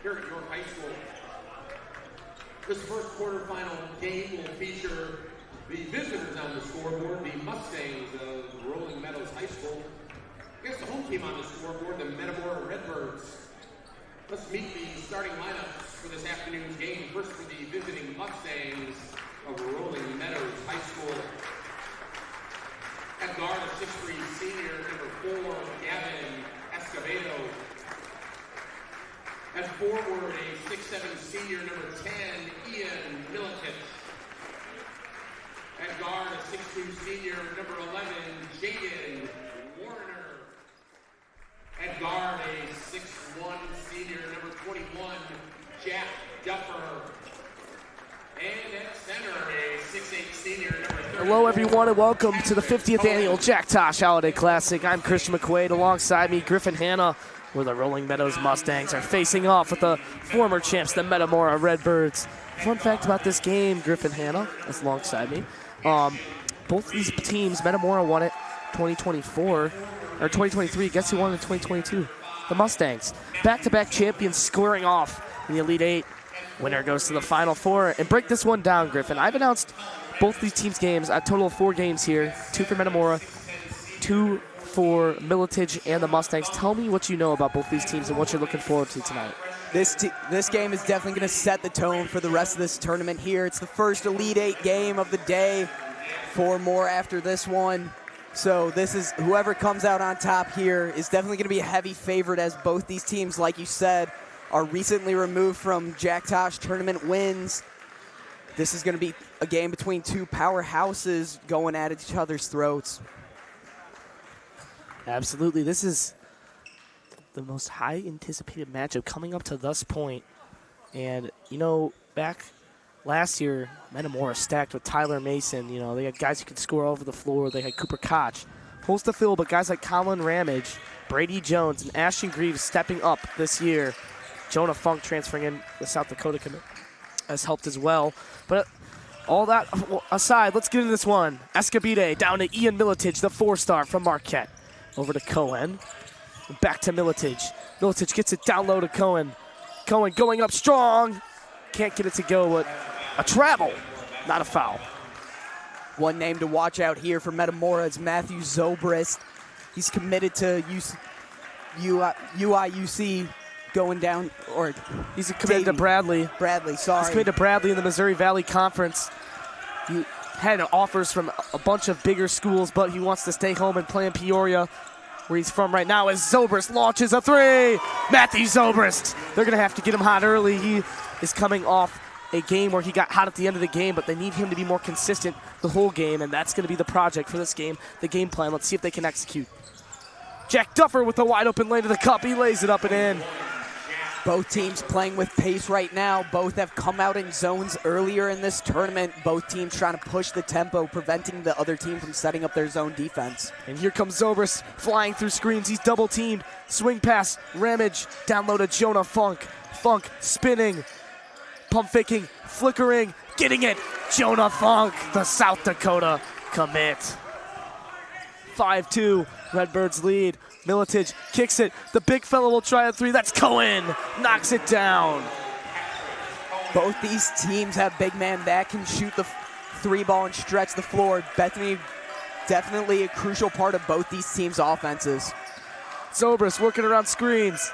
here at York High School. This first quarterfinal game will feature the visitors on the scoreboard, the Mustangs of Rolling Meadows High School, against the home team on the scoreboard, the Metamora Redbirds. Let's meet the starting lineups for this afternoon's game. First for the visiting Mustangs of Rolling Meadows High School. At guard, a 6'3" senior, number 4, Gavin Escobedo. At forward, a 6'7" senior, number 10, Ian Milikich. At guard, a 6'2" senior, number 11, Jaden Warner. At guard, a 6'1" senior, number 21, Jack Duffer. And at center, a 6'8" senior, number 30. Hello, everyone, and welcome to the 50th annual Jack Tosh Holiday Classic. I'm Christian McQuade. Alongside me, Griffin Hanna, where the Rolling Meadows Mustangs are facing off with the former champs, the Metamora Redbirds. Fun fact about this game, Griffin Hanna is alongside me. Both these teams, Metamora won it 2024, or 2023. Guess who won it in 2022? The Mustangs. Back-to-back champions squaring off in the Elite Eight. Winner goes to the Final Four. And break this one down, Griffin. I've announced both these teams' games, a total of 4 games here. 2 for Metamora, 2 for Miletich and the Mustangs. Tell me what you know about both these teams and what you're looking forward to tonight. This game is definitely going to set the tone for the rest of this tournament here. It's the first Elite Eight game of the day. 4 more after this one. So this is, whoever comes out on top here is definitely going to be a heavy favorite, as both these teams, like you said, are recently removed from Jack Tosh tournament wins. This is going to be a game between 2 powerhouses going at each other's throats. Absolutely. This is the most high anticipated matchup coming up to this point. And, you know, back last year, Metamora stacked with Tyler Mason. You know, they had guys who could score over the floor. They had Cooper Koch. Holes to fill, but guys like Colin Ramage, Brady Jones, and Ashton Greaves stepping up this year. Jonah Funk transferring in the South Dakota commit has helped as well. But all that aside, let's get into this one. Escobedo down to Ian Miletich, the 4-star from Marquette. Over to Cohen. Back to Miletich. Miletich gets it down low to Cohen. Cohen going up strong. Can't get it to go, but a travel, not a foul. One name to watch out here for Metamora is Matthew Zobrist. He's committed to UIUC going down, or he's committed to Bradley. He's committed to Bradley in the Missouri Valley Conference. He had offers from a bunch of bigger schools, but he wants to stay home and play in Peoria, where he's from right now, as Zobrist launches a 3. Matthew Zobrist. They're going to have to get him hot early. He is coming off a game where he got hot at the end of the game, but they need him to be more consistent the whole game, and that's going to be the project for this game, the game plan. Let's see if they can execute. Jack Duffer with the wide open lane to the cup. He lays it up and in. Both teams playing with pace right now. Both have come out in zones earlier in this tournament. Both teams trying to push the tempo, preventing the other team from setting up their zone defense. And here comes Zobrist flying through screens. He's double teamed. Swing pass, Ramage, down low to Jonah Funk. Funk spinning, pump faking, flickering, getting it. Jonah Funk, the South Dakota commit. 5-2, Redbirds lead. Miletich kicks it. The big fella will try a 3. That's Cohen. Knocks it down. Both these teams have big men that can shoot the 3 ball and stretch the floor. Bethany, definitely a crucial part of both these teams' offenses. Zobrist working around screens.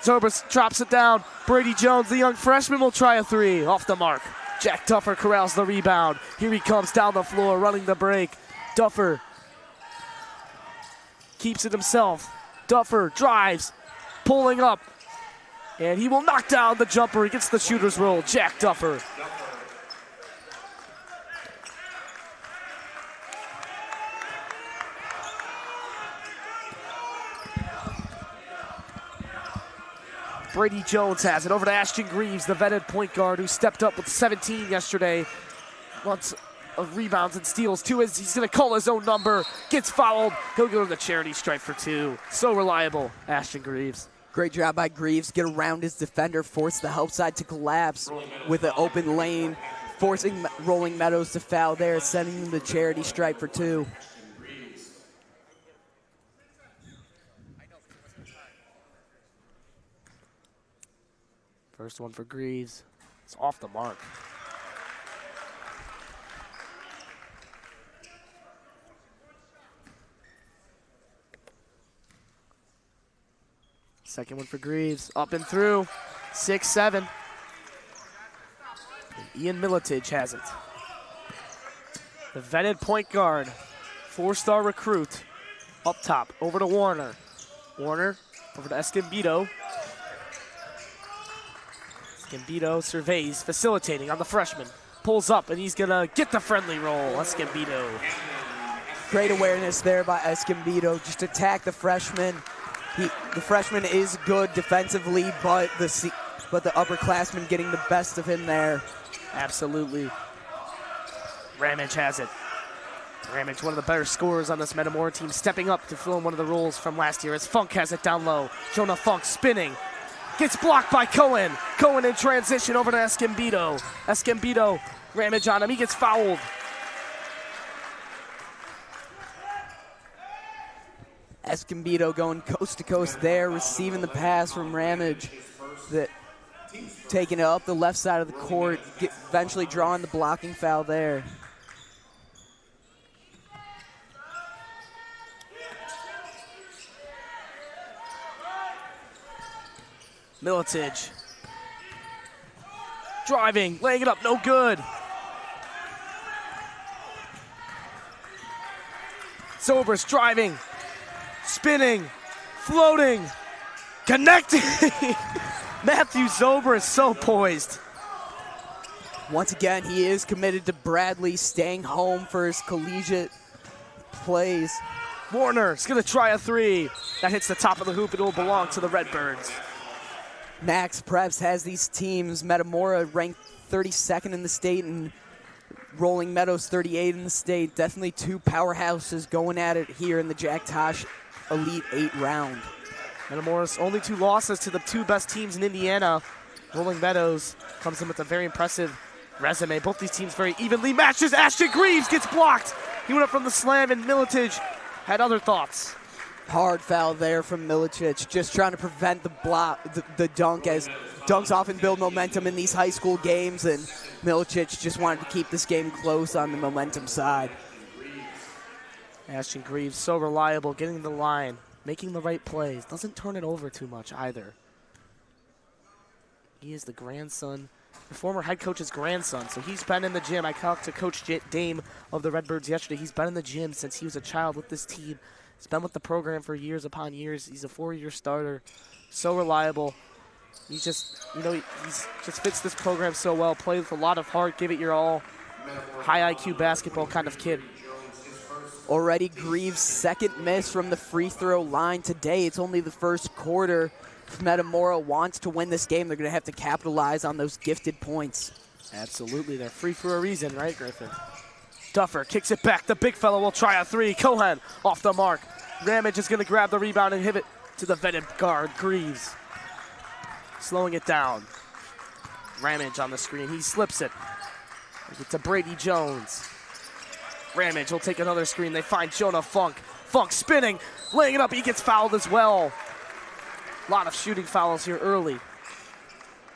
Zobrist drops it down. Brady Jones, the young freshman, will try a 3. Off the mark. Jack Duffer corrals the rebound. Here he comes down the floor, running the break. Duffer keeps it himself. Duffer drives, pulling up, and he will knock down the jumper. He gets the shooter's roll. Jack Duffer. Brady Jones has it over to Ashton Greaves, the vetted point guard who stepped up with 17 yesterday. Lots of rebounds and steals. 2 is he's going to call his own number. Gets fouled. He'll go to the charity stripe for 2. So reliable, Ashton Greaves. Great job by Greaves. Get around his defender, force the help side to collapse with an open lane, forcing Rolling Meadows to foul there, sending him the charity stripe for 2. First one for Greaves. It's off the mark. Second one for Greaves. Up and through. 6-7. Ian Miletich has it. The vetted point guard, 4-star recruit, up top, over to Warner. Warner over to Escondido. Escondido surveys, facilitating on the freshman. Pulls up, and he's going to get the friendly roll. Escondido. Great awareness there by Escondido. Just attack the freshman. The freshman is good defensively, but the upperclassman getting the best of him there. Absolutely. Ramage has it. Ramage, one of the better scorers on this Metamora team, stepping up to fill in one of the roles from last year as Funk has it down low. Jonah Funk spinning. Gets blocked by Cohen. Cohen in transition over to Escondido. Escondido, Ramage on him. He gets fouled. Escondido going coast to coast there, receiving the pass from Ramage. Taking it up the left side of the court, eventually drawing the blocking foul there. Miletich. Driving, laying it up, no good. Zobrist driving, spinning, floating, connecting. Matthew Zobrist so poised. Once again, he is committed to Bradley, staying home for his collegiate plays. Warner's gonna try a three. That hits the top of the hoop, it'll belong to the Redbirds. Max Preps has these teams, Metamora ranked 32nd in the state and Rolling Meadows 38 in the state. Definitely two powerhouses going at it here in the Jack Tosh Elite 8 round. Metamora's only two losses to the two best teams in Indiana. Rolling Meadows comes in with a very impressive resume. Both these teams very evenly matched as Ashton Greaves gets blocked. He went up from the slam and Miletich had other thoughts. Hard foul there from Miletich, just trying to prevent the block, the dunk, as dunks often build momentum in these high school games, and Miletich just wanted to keep this game close on the momentum side. Ashton Greaves, so reliable, getting the line, making the right plays, doesn't turn it over too much either. He is the grandson, the former head coach's grandson, so he's been in the gym. I talked to Coach Dame of the Redbirds yesterday. He's been in the gym since he was a child with this team. He's been with the program for years upon years. He's a 4-year starter, so reliable. He's just, you know, he just fits this program so well. Plays with a lot of heart, give it your all. High IQ basketball kind of kid. Already Greaves' second miss from the free throw line today. It's only the first quarter. If Metamora wants to win this game, they're going to have to capitalize on those gifted points. Absolutely, they're free for a reason, right, Griffin? Duffer kicks it back. The big fella will try a three. Cohen off the mark. Ramage is going to grab the rebound and hit it to the vetted guard, Greaves. Slowing it down. Ramage on the screen. He slips it. It's to Brady Jones. Ramage will take another screen. They find Jonah Funk. Funk spinning, laying it up. He gets fouled as well. A lot of shooting fouls here early.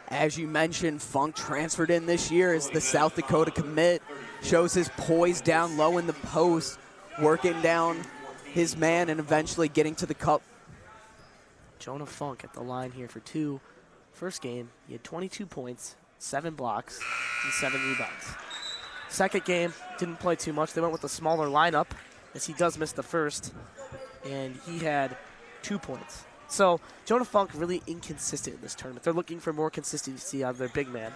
As you mentioned, Funk transferred in this year as the South Dakota commit. Shows his poise down low in the post, working down his man and eventually getting to the cup. Jonah Funk at the line here for two. First game, he had 22 points, 7 blocks, and 7 rebounds. Second game, didn't play too much. They went with a smaller lineup, as he does miss the first, and he had 2 points. So Jonah Funk really inconsistent in this tournament. They're looking for more consistency out of their big man.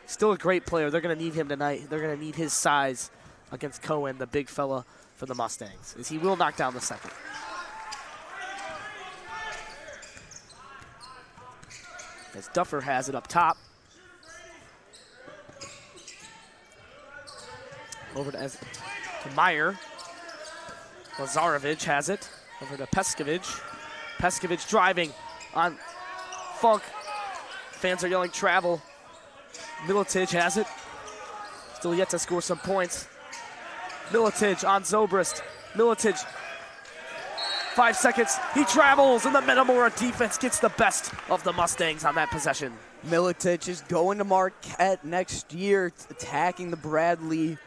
Still a great player. They're going to need him tonight. They're going to need his size against Cohen, the big fella for the Mustangs, as he will knock down the second. As Duffer has it up top. Over to Meyer. Lazarevic has it. Over to Peskovic. Peskovic driving on Funk. Fans are yelling travel. Miletich has it. Still yet to score some points. Miletich on Zobrist. Miletich 5 seconds. He travels, and the Metamora defense gets the best of the Mustangs on that possession. Miletic is going to Marquette next year, attacking the Bradley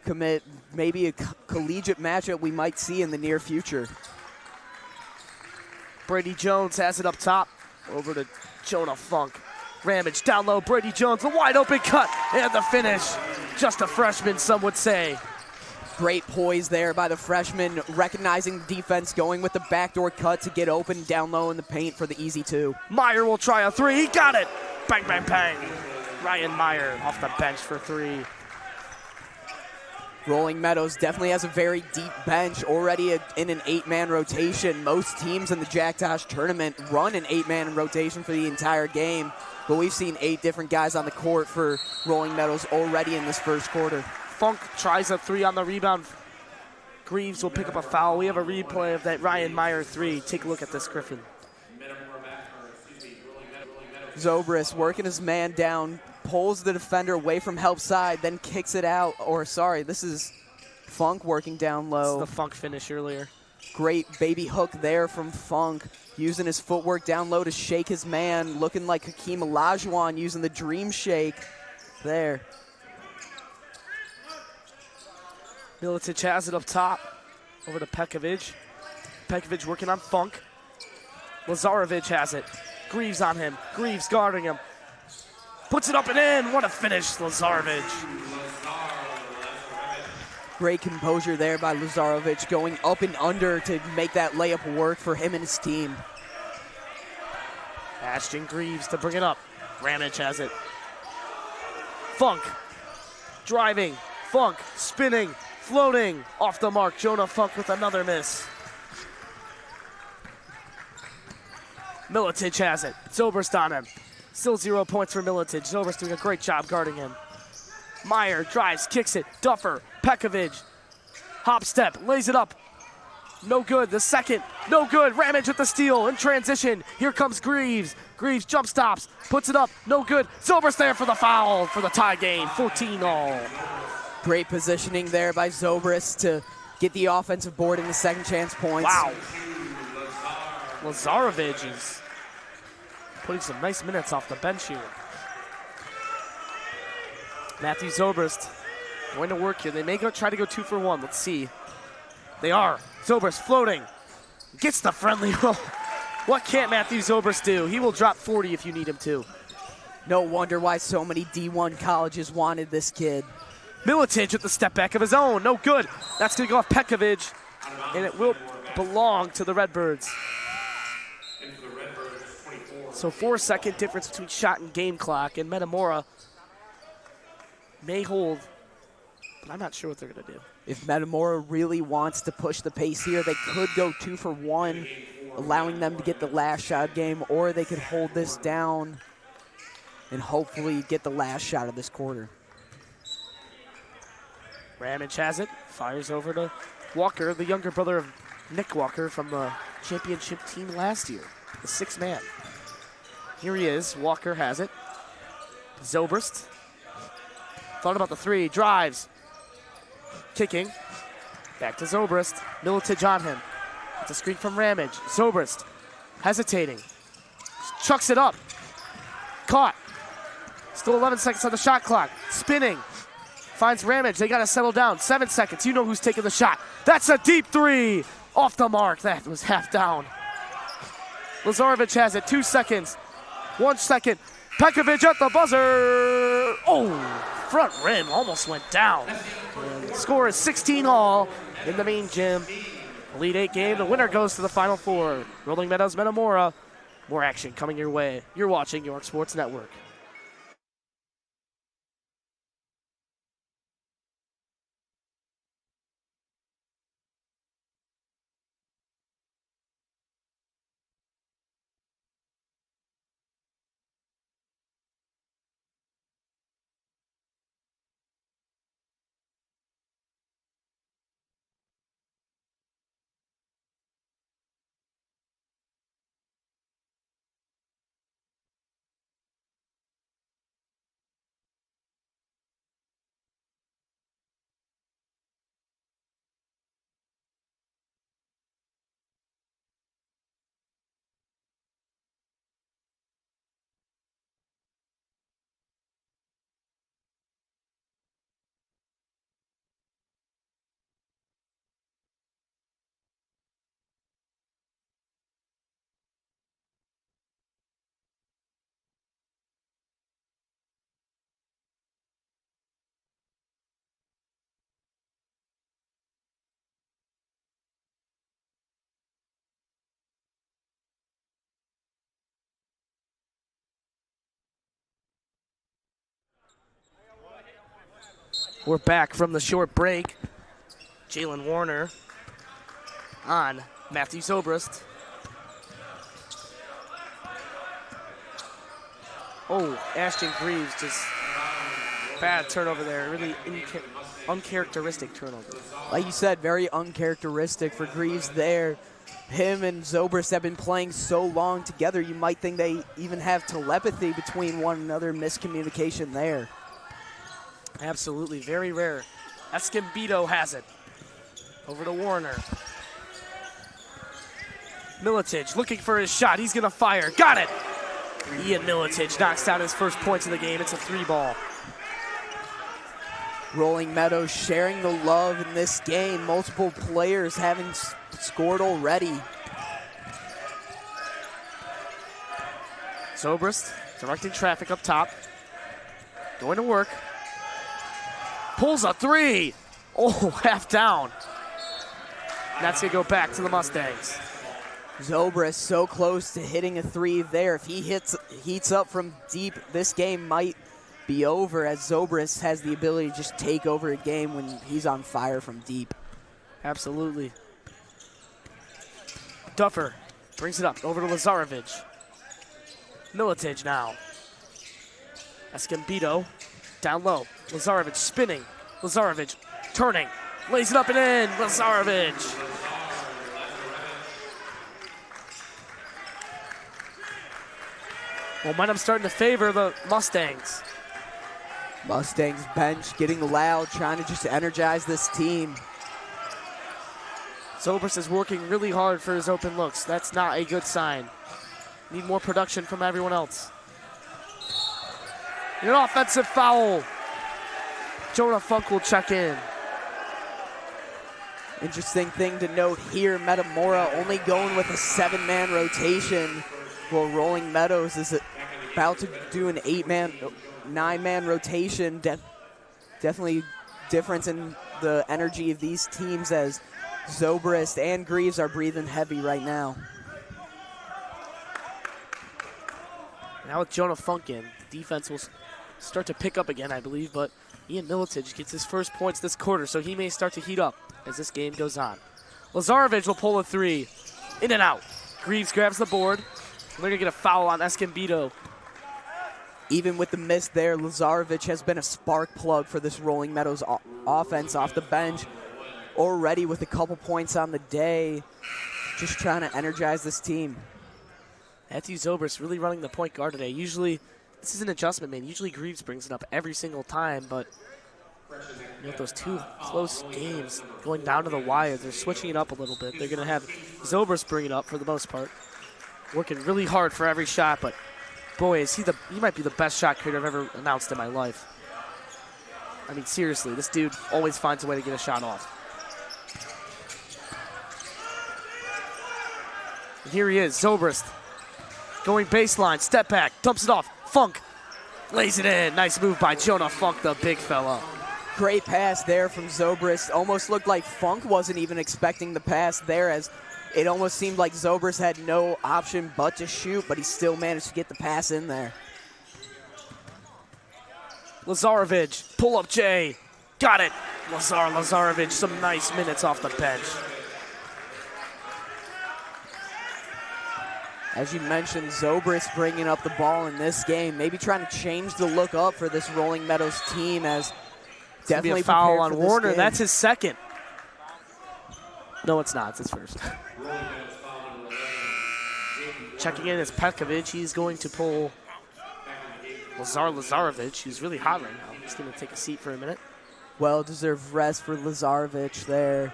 commit. Maybe a collegiate matchup we might see in the near future. Brady Jones has it up top. Over to Jonah Funk. Ramage down low. Brady Jones, the wide open cut, and the finish. Just a freshman, some would say. Great poise there by the freshman, recognizing the defense, going with the backdoor cut to get open down low in the paint for the easy two. Meyer will try a three. He got it. Bang, bang, bang. Ryan Meyer off the bench for three. Rolling Meadows definitely has a very deep bench, already in an 8-man rotation. Most teams in the Jack Tosh tournament run an 8-man rotation for the entire game, but we've seen 8 different guys on the court for Rolling Meadows already in this first quarter. Funk tries a three on the rebound. Greaves will pick up a foul. We have a replay of that Ryan Meyer three. Take a look at this, Griffin. Zobrist working his man down, pulls the defender away from help side, then kicks it out. Or sorry, this is Funk working down low. This is the Funk finish earlier. Great baby hook there from Funk, using his footwork down low to shake his man, looking like Hakeem Olajuwon using the dream shake there. Miletic has it up top. Over to Pekovic. Pekovic working on Funk. Lazarevic has it. Greaves on him. Greaves guarding him. Puts it up and in. What a finish, Lazarevic. Great composure there by Lazarevic, going up and under to make that layup work for him and his team. Ashton Greaves to bring it up. Ramage has it. Funk driving. Funk spinning. Floating off the mark. Jonah Funk with another miss. Miletic has it. Zobrist on him. Still 0 points for Miletic. Zobrist doing a great job guarding him. Meyer drives, kicks it. Duffer, Pekovic. Hop step, lays it up. No good. The second, no good. Ramage with the steal in transition. Here comes Greaves. Greaves jump stops, puts it up, no good. Zobrist there for the foul for the tie game. 14-all. Great positioning there by Zobrist to get the offensive board in the second chance points. Wow. Lazarevic is putting some nice minutes off the bench here. Matthew Zobrist going to work here. They may try to go 2 for 1. Let's see. They are. Zobrist floating. Gets the friendly roll. What can't Matthew Zobrist do? He will drop 40 if you need him to. No wonder why so many D1 colleges wanted this kid. Miletic with the step back of his own. No good. That's going to go off Pekovic, and it will belong to the Redbirds. So 4-second difference between shot and game clock, and Metamora may hold, but I'm not sure what they're going to do. If Metamora really wants to push the pace here, they could go 2 for 1, allowing them to get the last shot game, or they could hold this down and hopefully get the last shot of this quarter. Ramage has it, fires over to Walker, the younger brother of Nick Walker from the championship team last year, the 6th man. Here he is, Walker has it. Zobrist, thought about the three, drives, kicking, back to Zobrist, Miletic on him. It's a screen from Ramage, Zobrist, hesitating, chucks it up, caught, still 11 seconds on the shot clock, spinning, finds Ramage, they gotta settle down, 7 seconds, you know who's taking the shot. That's a deep three, off the mark, that was half down. Lazarevic has it, 2 seconds, 1 second, Pekovic at the buzzer. Oh, front rim almost went down. And the score is 16-all in the main gym. Elite 8 game, the winner goes to the Final Four. Rolling Meadows, Metamora. More action coming your way. You're watching York Sports Network. We're back from the short break. Jalen Warner on Matthew Zobrist. Oh, Ashton Greaves just bad turnover there. Really uncharacteristic turnover. Like you said, very uncharacteristic for Greaves there. Him and Zobrist have been playing so long together, you might think they even have telepathy between one another. Miscommunication there. Absolutely, very rare. Escobedo has it. Over to Warner. Milicic looking for his shot. He's gonna fire. Got it! Ian Milicic knocks down his first points of the game. It's a 3-ball. Rolling Meadows sharing the love in this game. Multiple players having scored already. Zobrist directing traffic up top. Going to work. Pulls a 3. Oh, half down. That's going to go back to the Mustangs. Zobrist so close to hitting a 3 there. If he heats up from deep, this game might be over, as Zobrist has the ability to just take over a game when he's on fire from deep. Absolutely. Duffer brings it up over to Lazarevic. Milicic now. Escobedo down low. Lazarevic spinning. Lazarevic turning. Lays it up and in. Lazarevic. Momentum starting to favor the Mustangs. Mustangs bench getting loud, trying to just energize this team. Zobrist is working really hard for his open looks. That's not a good sign. Need more production from everyone else. An offensive foul. Jonah Funk will check in. Interesting thing to note here, Metamora only going with a 7-man rotation, while Rolling Meadows is about to do an 9-man rotation. Definitely difference in the energy of these teams, as Zobrist and Greaves are breathing heavy right now. Now with Jonah Funk in, defense will start to pick up again, I believe, but Ian Milicic gets his first points this quarter, so he may start to heat up as this game goes on. Lazarevic will pull a 3. In and out. Greaves grabs the board. They're going to get a foul on Escobedo. Even with the miss there, Lazarevic has been a spark plug for this Rolling Meadows offense off the bench. Already with a couple points on the day, just trying to energize this team. Matthew Zobrist really running the point guard today. Usually, this is an adjustment, man. Usually Greaves brings it up every single time, but with those two close games going down to the wire, they're switching it up a little bit. They're going to have Zobrist bring it up for the most part. Working really hard for every shot, but boy, is he might be the best shot creator I've ever announced in my life. I mean, seriously, this dude always finds a way to get a shot off. And here he is, Zobrist. Going baseline, step back, dumps it off. Funk lays it in. Nice move by Jonah Funk, the big fella. Great pass there from Zobrist. Almost looked like Funk wasn't even expecting the pass there, as it almost seemed like Zobrist had no option but to shoot, but he still managed to get the pass in there. Lazarevic, pull up J. Got it. Lazarevic, some nice minutes off the bench. As you mentioned, Zobrist bringing up the ball in this game, maybe trying to change the look up for this Rolling Meadows team, as definitely be a foul on prepared for this Warner. game. That's his second. No, it's not. It's his first. Checking in is Petkovic. He's going to pull Lazarevic, who's really hot right now. He's going to take a seat for a minute. Well-deserved rest for Lazarevic there.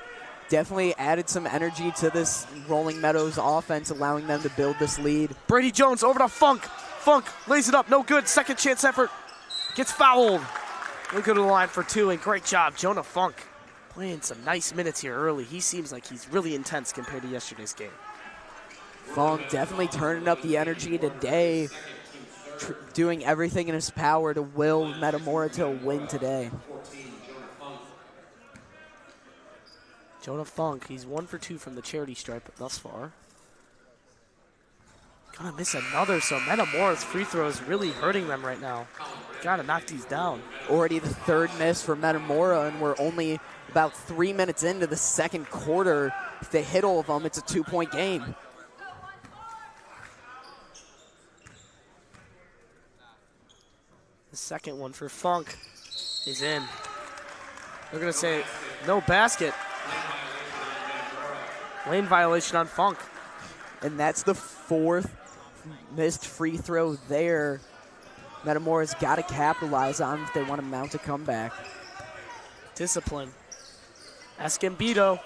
Definitely added some energy to this Rolling Meadows offense, allowing them to build this lead. Brady Jones over to Funk. Funk lays it up. No good. Second chance effort. Gets fouled. We'll go to the line for 2, and great job, Jonah Funk. Playing some nice minutes here early. He seems like he's really intense compared to yesterday's game. Funk definitely turning up the energy today, doing everything in his power to will Metamora to a win today. Jonah Funk, he's 1 for 2 from the charity stripe thus far. Gonna miss another, so Metamora's free throw is really hurting them right now. Gotta knock these down. Already the third miss for Metamora, and we're only about 3 minutes into the second quarter. If they hit all of them, it's a 2-point game. The second one for Funk is in. They're gonna say no basket. Lane violation on Funk. And that's the fourth missed free throw there. Metamora's got to capitalize on if they want to mount a comeback. Discipline. Escondido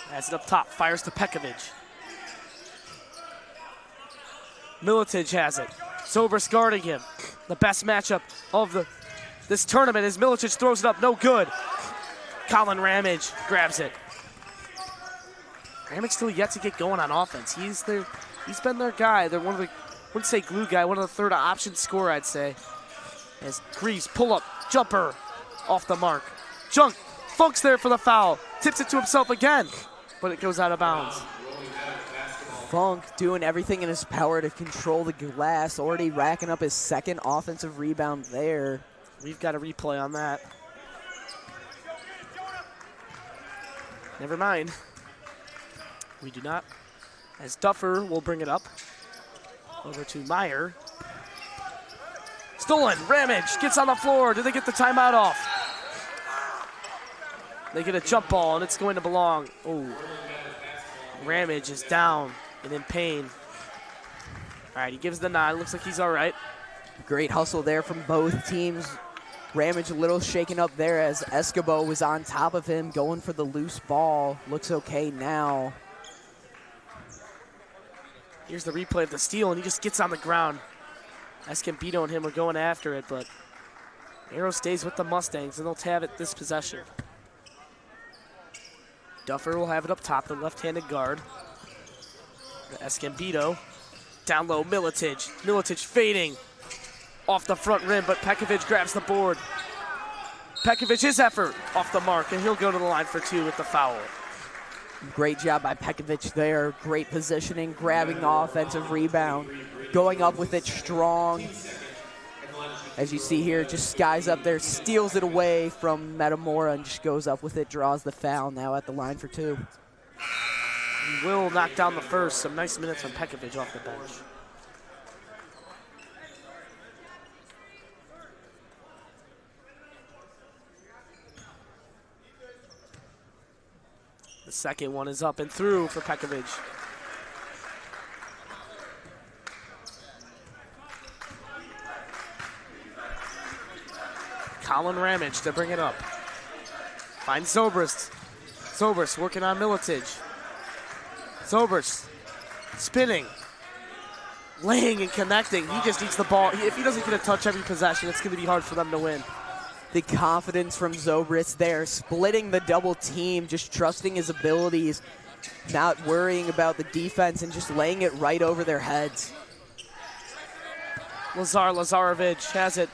has it up top, fires to Pekovic. Militic has it. Zobrist guarding him. The best matchup of this tournament is Militic throws it up, no good. Colin Ramage grabs it. Ramage still yet to get going on offense. He's been their guy. They're one of the, I wouldn't say glue guy, one of the third option scorer, I'd say. As Greaves pull up, jumper off the mark. Funk's there for the foul. Tips it to himself again, but it goes out of bounds. Funk doing everything in his power to control the glass, already racking up his second offensive rebound there. We've got a replay on that. Never mind. We do not. As Duffer will bring it up. Over to Meyer. Stolen. Ramage gets on the floor. Do they get the timeout off? They get a jump ball, and it's going to belong. Oh. Ramage is down and in pain. All right, he gives the nod. Looks like he's all right. Great hustle there from both teams. Ramage a little shaken up there as Escobar was on top of him, going for the loose ball. Looks okay now. Here's the replay of the steal, and he just gets on the ground. Escondido and him are going after it, but Arrow stays with the Mustangs, and they'll have it this possession. Duffer will have it up top, the left-handed guard. Escondido. Down low, Militic. Militic fading off the front rim, but Pekovic grabs the board. Pekovic, his effort off the mark, and he'll go to the line for two with the foul. Great job by Pekovic there. Great positioning, grabbing the offensive rebound, going up with it strong. As you see here, just skies up there, steals it away from Metamora and just goes up with it, draws the foul, now at the line for two. He will knock down the first. Some nice minutes from Pekovic off the bench. The second one is up and through for Pekovic. Colin Ramage to bring it up. Finds Zobrist. Zobrist working on Militic. Zobrist spinning, laying and connecting. He just needs the ball. If he doesn't get a touch every possession, it's going to be hard for them to win. The confidence from Zobrist there, splitting the double team, just trusting his abilities, not worrying about the defense and just laying it right over their heads. Lazarevic has it.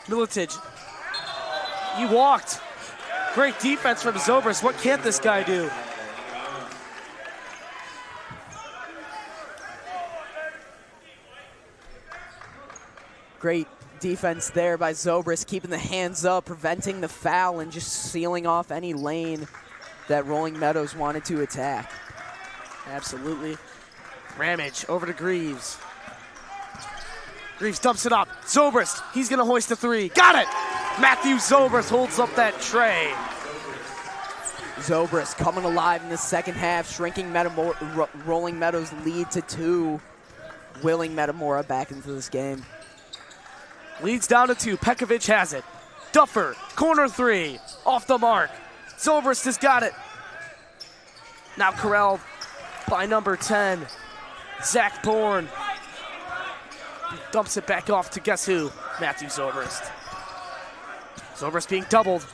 Militic, he walked. Great defense from Zobrist. What can't this guy do? Great defense there by Zobrist, keeping the hands up, preventing the foul, and just sealing off any lane that Rolling Meadows wanted to attack. Absolutely. Ramage over to Greaves. Greaves dumps it up. Zobrist, he's going to hoist a three. Got it! Matthew Zobrist holds up that tray. Zobrist coming alive in the second half, shrinking Rolling Meadows' lead to 2, willing Metamora back into this game. Leads down to 2. Pekovic has it. Duffer, corner three, off the mark. Zobrist has got it. Now corralled by number 10, Zach Bourne. Dumps it back off to guess who? Matthew Zobrist. Zobrist being doubled.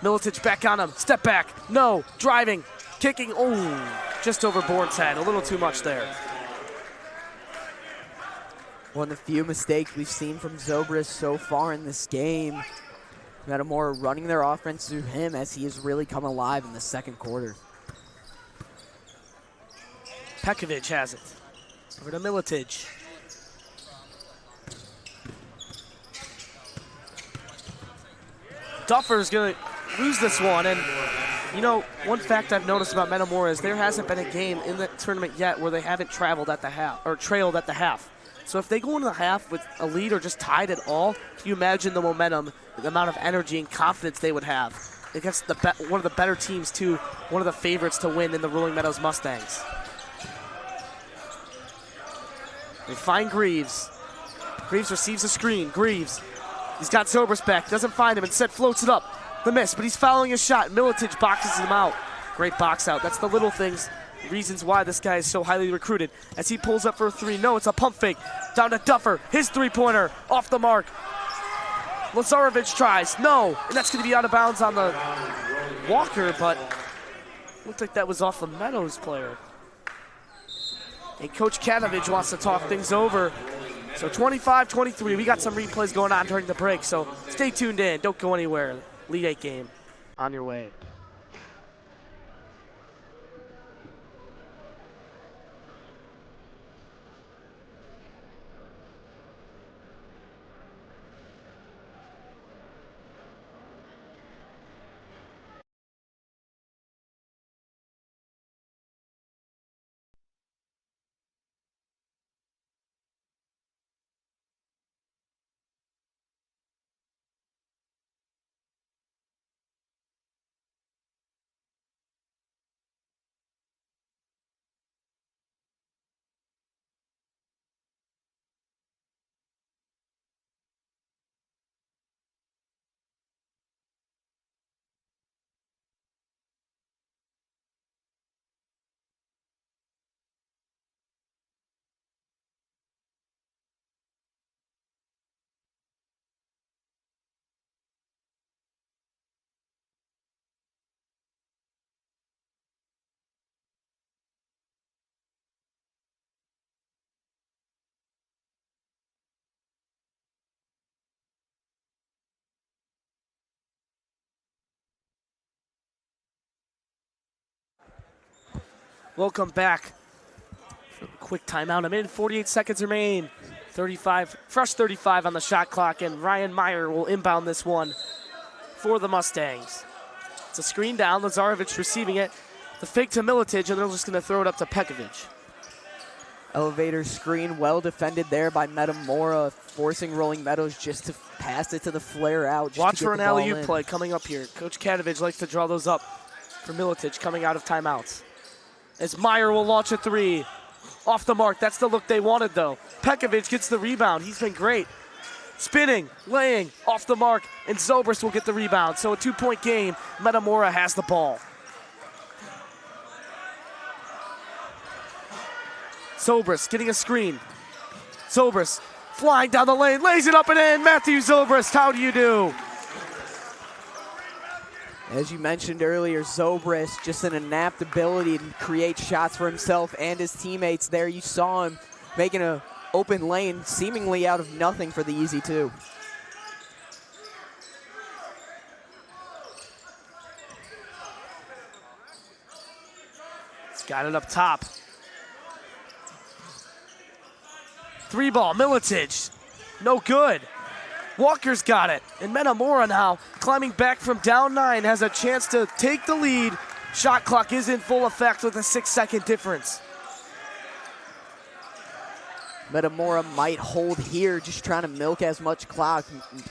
Militic back on him. Step back. No. Driving. Kicking. Oh, just over Bourne's head. A little too much there. One of the few mistakes we've seen from Zobrist so far in this game. Metamora running their offense through him as he has really come alive in the second quarter. Pekovic has it. Over to Militic. Duffer's going to lose this one. And, you know, one fact I've noticed about Metamora is there hasn't been a game in the tournament yet where they haven't trailed at the half. So if they go into the half with a lead or just tied at all, can you imagine the momentum, the amount of energy and confidence they would have against one of the better teams, too, one of the favorites to win in the Rolling Meadows Mustangs. They find Greaves. Greaves receives a screen. Greaves, he's got Zobrist back, doesn't find him, instead floats it up. The miss, but he's fouling his shot. Militic boxes him out. Great box out. That's the little things, reasons why this guy is so highly recruited. As he pulls up for a three, no, it's a pump fake. Down to Duffer, his three-pointer, off the mark. Lazarevic tries, no, and that's going to be out of bounds on the Walker, but looked like that was off the Meadows player. And Coach Kanovich wants to talk things over. So 25-23, we got some replays going on during the break, so stay tuned in, don't go anywhere. Elite 8 game on your way. Welcome back. Quick timeout. A minute and 48 seconds remain. 35, fresh 35 on the shot clock, and Ryan Meyer will inbound this one for the Mustangs. It's a screen down. Lazarevic receiving it. The fake to Militic, and they're just going to throw it up to Pekovic. Elevator screen, well defended there by Metamora, forcing Rolling Meadows just to pass it to the flare out. Watch for an alley-oop play coming up here. Coach Kanovich likes to draw those up for Militic coming out of timeouts. As Meyer will launch a three. Off the mark. That's the look they wanted, though. Pekovic gets the rebound. He's been great. Spinning, laying, off the mark, and Zobrist will get the rebound. So a two-point game. Metamora has the ball. Zobrist getting a screen. Zobrist flying down the lane, lays it up and in. Matthew Zobrist, how do you do? As you mentioned earlier, Zobrist, just an inapt ability to create shots for himself and his teammates there. You saw him making an open lane seemingly out of nothing for the easy two. He's got it up top. Three ball, Militic, no good. Walker's got it, and Metamora now climbing back from down 9 has a chance to take the lead. Shot clock is in full effect with a 6-second difference. Metamora might hold here, just trying to milk as much clock,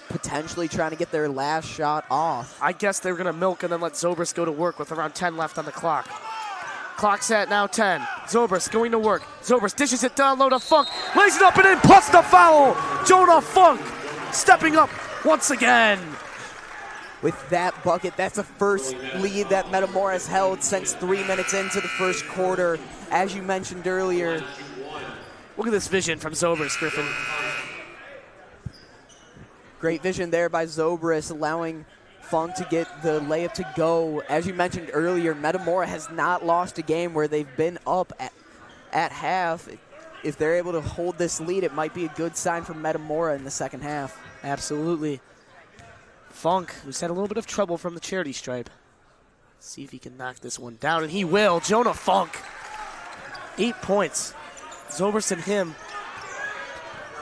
potentially trying to get their last shot off. I guess they were going to milk and then let Zobrist go to work with around 10 left on the clock. Clock's at now 10. Zobrist going to work. Zobrist dishes it down low to Funk, lays it up and in, plus the foul. Jonah Funk stepping up once again. With that bucket, that's the first lead that Metamora has held since 3 minutes into the first quarter. As you mentioned earlier. Look at this vision from Zobrist, Griffin. Great vision there by Zobrist, allowing Funk to get the layup to go. As you mentioned earlier, Metamora has not lost a game where they've been up at half. If they're able to hold this lead, it might be a good sign for Metamora in the second half. Absolutely. Funk, who's had a little bit of trouble from the charity stripe. See if he can knock this one down, and he will. Jonah Funk 8 points. Zobrist and him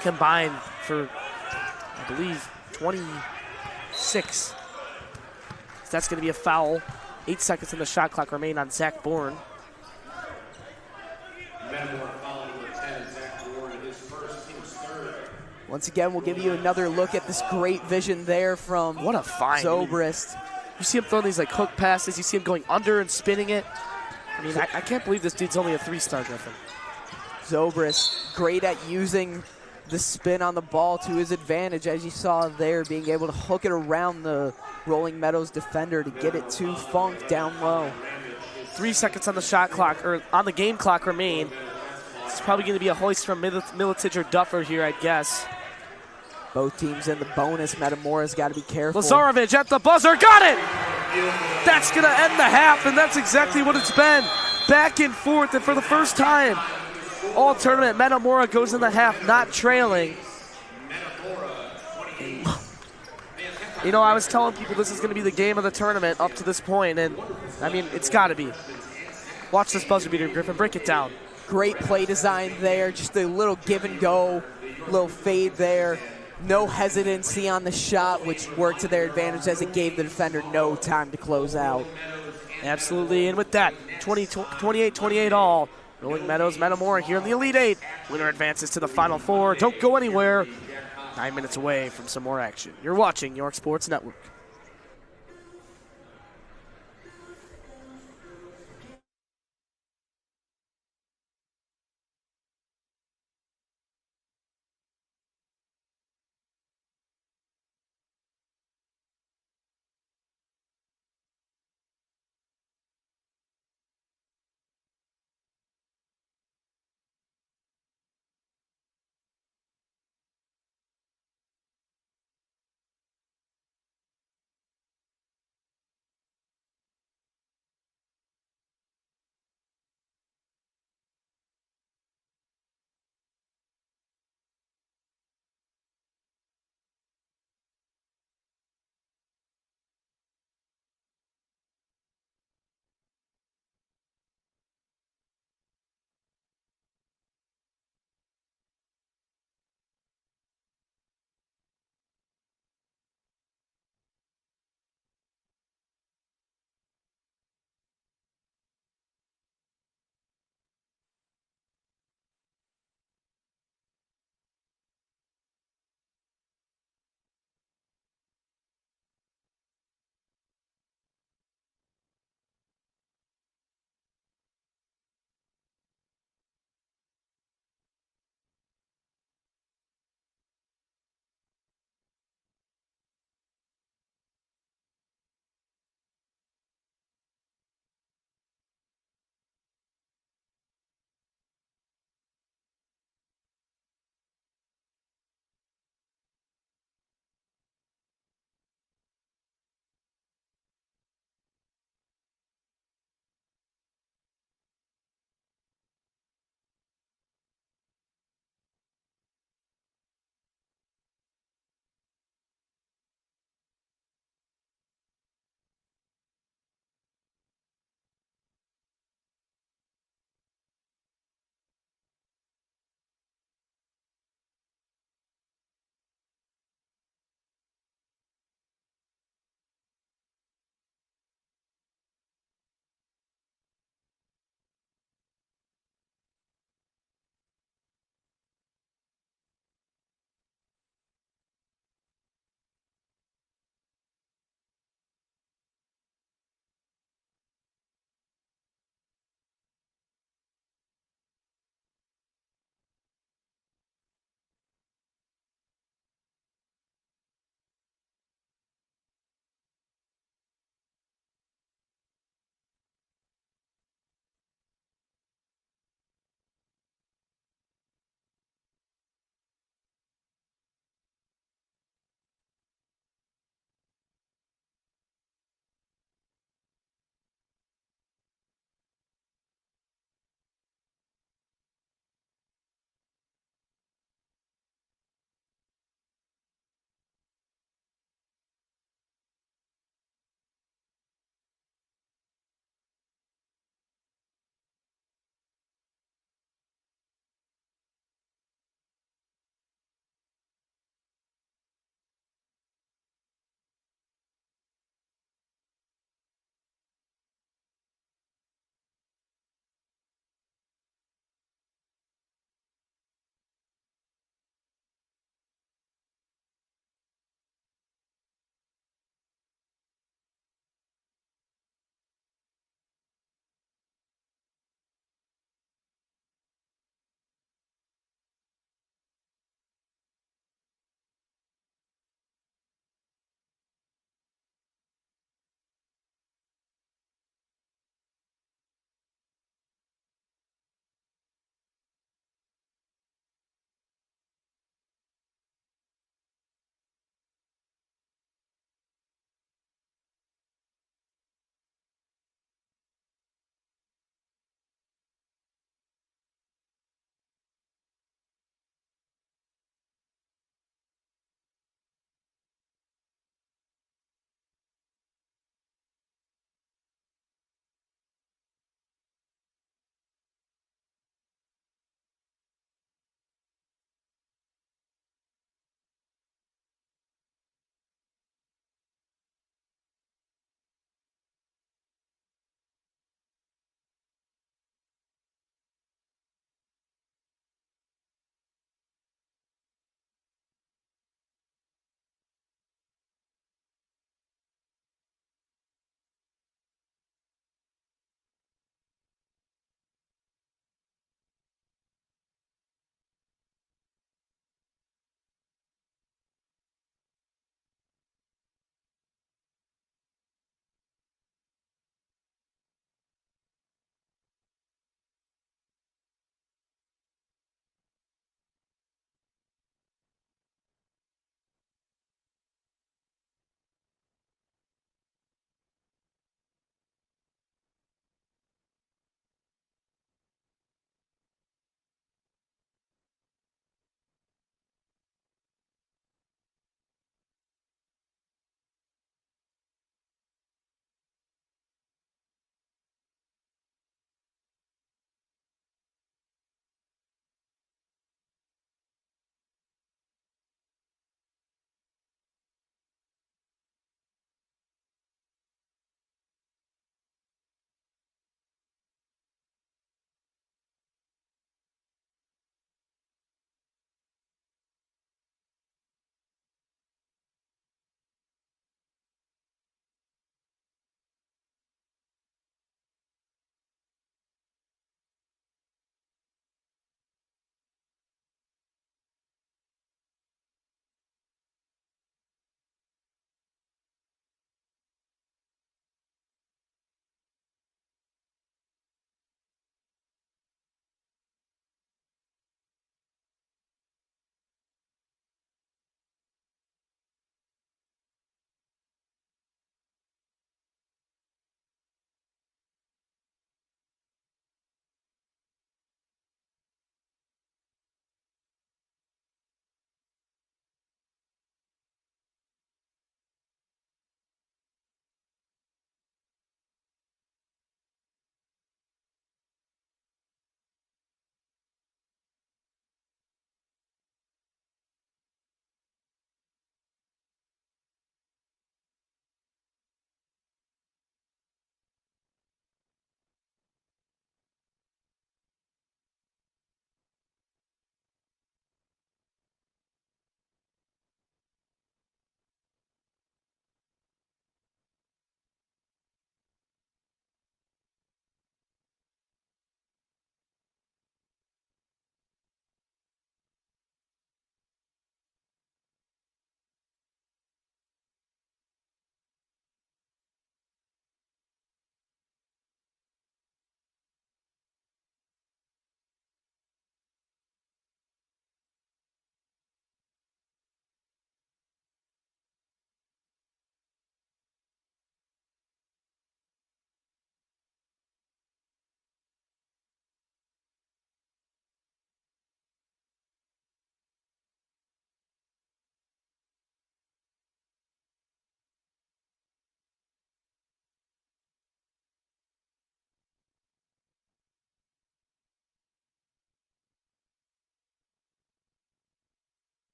combined for, I believe, 26. That's going to be a foul. 8 seconds in the shot clock remain on Zach Bourne. Metamora following with 10. Zach Bourne, his first, team's third. Once again, we'll give you another look at this great vision there from What a find. Zobrist. You see him throwing these like hook passes. You see him going under and spinning it. I mean, I can't believe this dude's only a 3-star, Griffin. Zobrist, great at using the spin on the ball to his advantage, as you saw there, being able to hook it around the Rolling Meadows defender to get it to Funk down low. 3 seconds on the shot clock, or on the game clock remain. It's probably going to be a hoist from Milicic or Duffer here, I guess. Both teams in the bonus. Metamora's got to be careful. Lazarevic at the buzzer, got it! That's going to end the half, and that's exactly what it's been. Back and forth, and for the first time all tournament, Metamora goes in the half not trailing. You know, I was telling people this is going to be the game of the tournament up to this point, and I mean, it's got to be. Watch this buzzer beater, Griffin. Break it down. Great play design there. Just a little give and go, little fade there. No hesitancy on the shot, which worked to their advantage as it gave the defender no time to close out. Absolutely, and with that, 28-28 all. Rolling Meadows, Metamora here in the Elite Eight. Winner advances to the Final Four. Don't go anywhere. 9 minutes away from some more action. You're watching York Sports Network.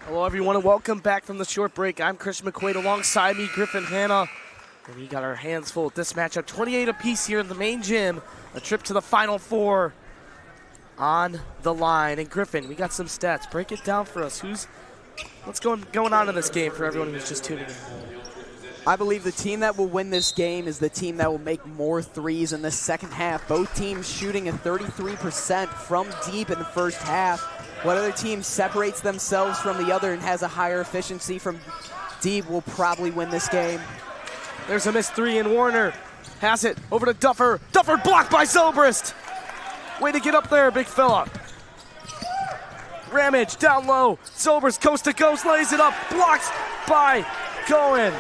Hello, everyone, and welcome back from the short break. I'm Christian McQuade. Alongside me, Griffin Hanna. And we got our hands full with this matchup. 28 apiece here in the main gym. A trip to the Final Four on the line. And Griffin, we got some stats. Break it down for us. What's going on in this game for everyone who's just tuning in? I believe the team that will win this game is the team that will make more threes in the second half. Both teams shooting at 33% from deep in the first half. What other team separates themselves from the other and has a higher efficiency from deep will probably win this game. There's a missed three, and Warner has it over to Duffer. Duffer blocked by Zobrist. Way to get up there, big fella. Ramage down low. Zobrist coast to coast lays it up. Blocked by Cohen.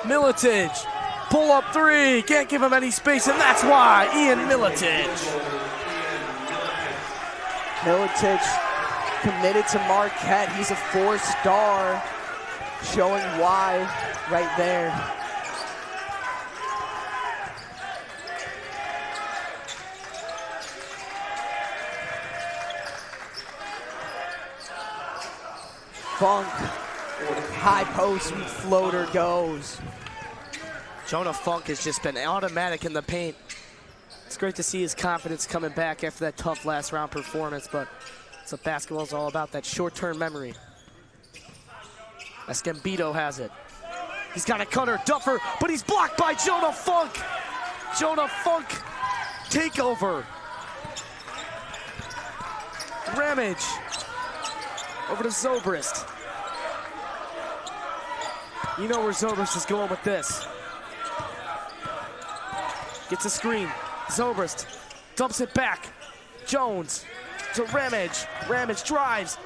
Militage. Pull up three. Can't give him any space, and that's why Ian Militage. Militage committed to Marquette. He's a 4-star, showing why right there. Funk, high post floater goes. Jonah Funk has just been automatic in the paint. It's great to see his confidence coming back after that tough last round performance, but it's what basketball's all about, that short-term memory. Escambido has it. He's got a cutter, Duffer, but he's blocked by Jonah Funk. Jonah Funk, takeover. Ramage, over to Zobrist. You know where Zobrist is going with this. Gets a screen. Zobrist dumps it back. Jones to Ramage. Ramage drives,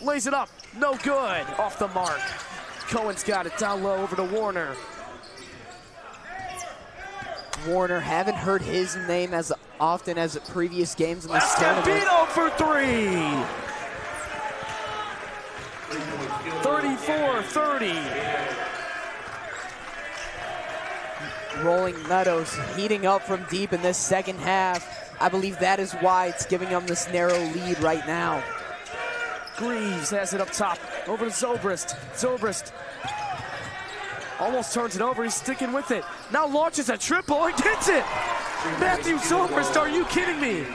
lays it up. No good. Off the mark. Cohen's got it down low over to Warner. Warner, haven't heard his name as often as at previous games in this tournament. Escambido for three. 34-30. Rolling Meadows heating up from deep in this second half. I believe that is why it's giving them this narrow lead right now. Greaves has it up top, over to Zobrist. Zobrist almost turns it over, he's sticking with it. Now launches a triple and hits it! Matthew Zobrist, are you kidding me?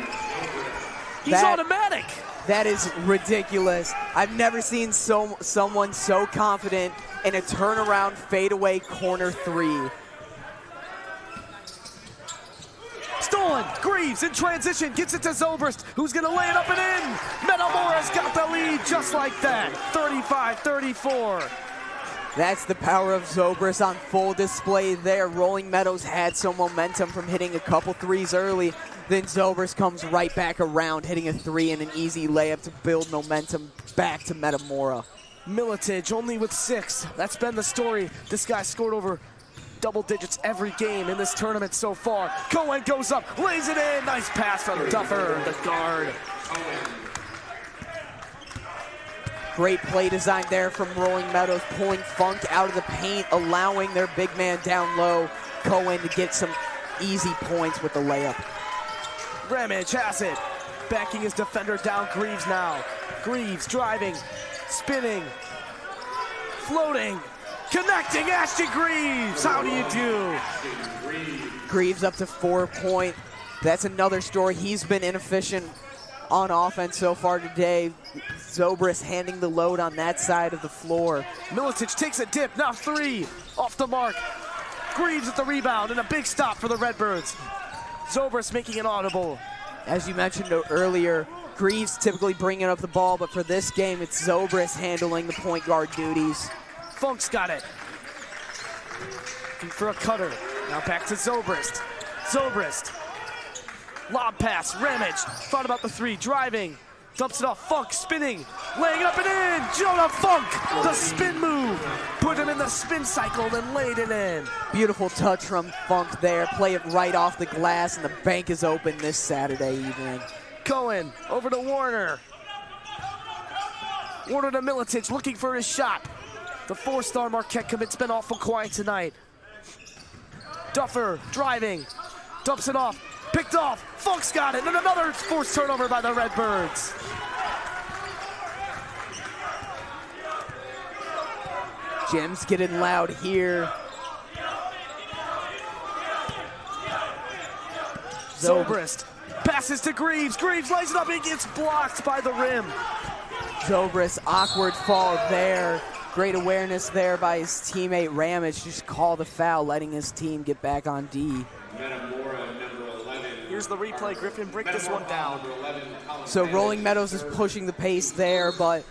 He's automatic! That is ridiculous. I've never seen someone so confident in a turnaround fadeaway corner three. Stolen, Greaves in transition, gets it to Zobrist, who's gonna lay it up and in. Metamora's got the lead just like that, 35-34. That's the power of Zobrist on full display there. Rolling Meadows had some momentum from hitting a couple threes early. Then Zobrist comes right back around, hitting a three and an easy layup to build momentum back to Metamora. Militage only with 6. That's been the story. This guy scored over double digits every game in this tournament so far. Cohen goes up, lays it in. Nice pass from Duffer, the guard. Great play design there from Rolling Meadows, pulling Funk out of the paint, allowing their big man down low, Cohen, to get some easy points with the layup. Ramage has it. Backing his defender down, Greaves now. Greaves driving, spinning, floating. Connecting, Ashton Greaves. How do you do? Greaves up to 4 point. That's another story. He's been inefficient on offense so far today. Zobrist handing the load on that side of the floor. Militage takes a dip, now 3. Off the mark. Greaves at the rebound and a big stop for the Redbirds. Zobrist making it audible. As you mentioned earlier, Greaves typically bringing up the ball, but for this game, it's Zobrist handling the point guard duties. Funk's got it. Looking for a cutter. Now back to Zobrist. Zobrist. Lob pass. Ramage. Thought about the 3. Driving. Dumps it off. Funk spinning. Laying it up and in. Jonah Funk. The spin move. Put him in the spin cycle, then laid it in. Beautiful touch from Funk there. Play it right off the glass, and the bank is open this Saturday evening. Cohen over to Warner. Warner to Militage, looking for his shot. The 4-star Marquette commit's been awful quiet tonight. Duffer driving, dumps it off, picked off. Funk's got it, and another forced turnover by the Redbirds. Jim's getting loud here. Zobrist passes to Greaves. Greaves lays it up and gets blocked by the rim. Zobrist, awkward fall there. Great awareness there by his teammate Ramage. Just call the foul, letting his team get back on D. Metamora, number 11. Here's the replay. Griffin, break this one down. So Rolling Meadows is pushing the pace there, but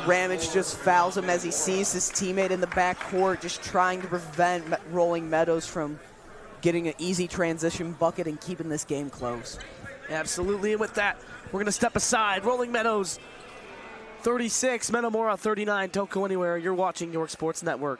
Ramage just fouls him as he sees his teammate in the backcourt, just trying to prevent Rolling Meadows from getting an easy transition bucket and keeping this game close. Absolutely, and with that, we're going to step aside. Rolling Meadows 36, Metamora 39. Don't go anywhere. You're watching York Sports Network.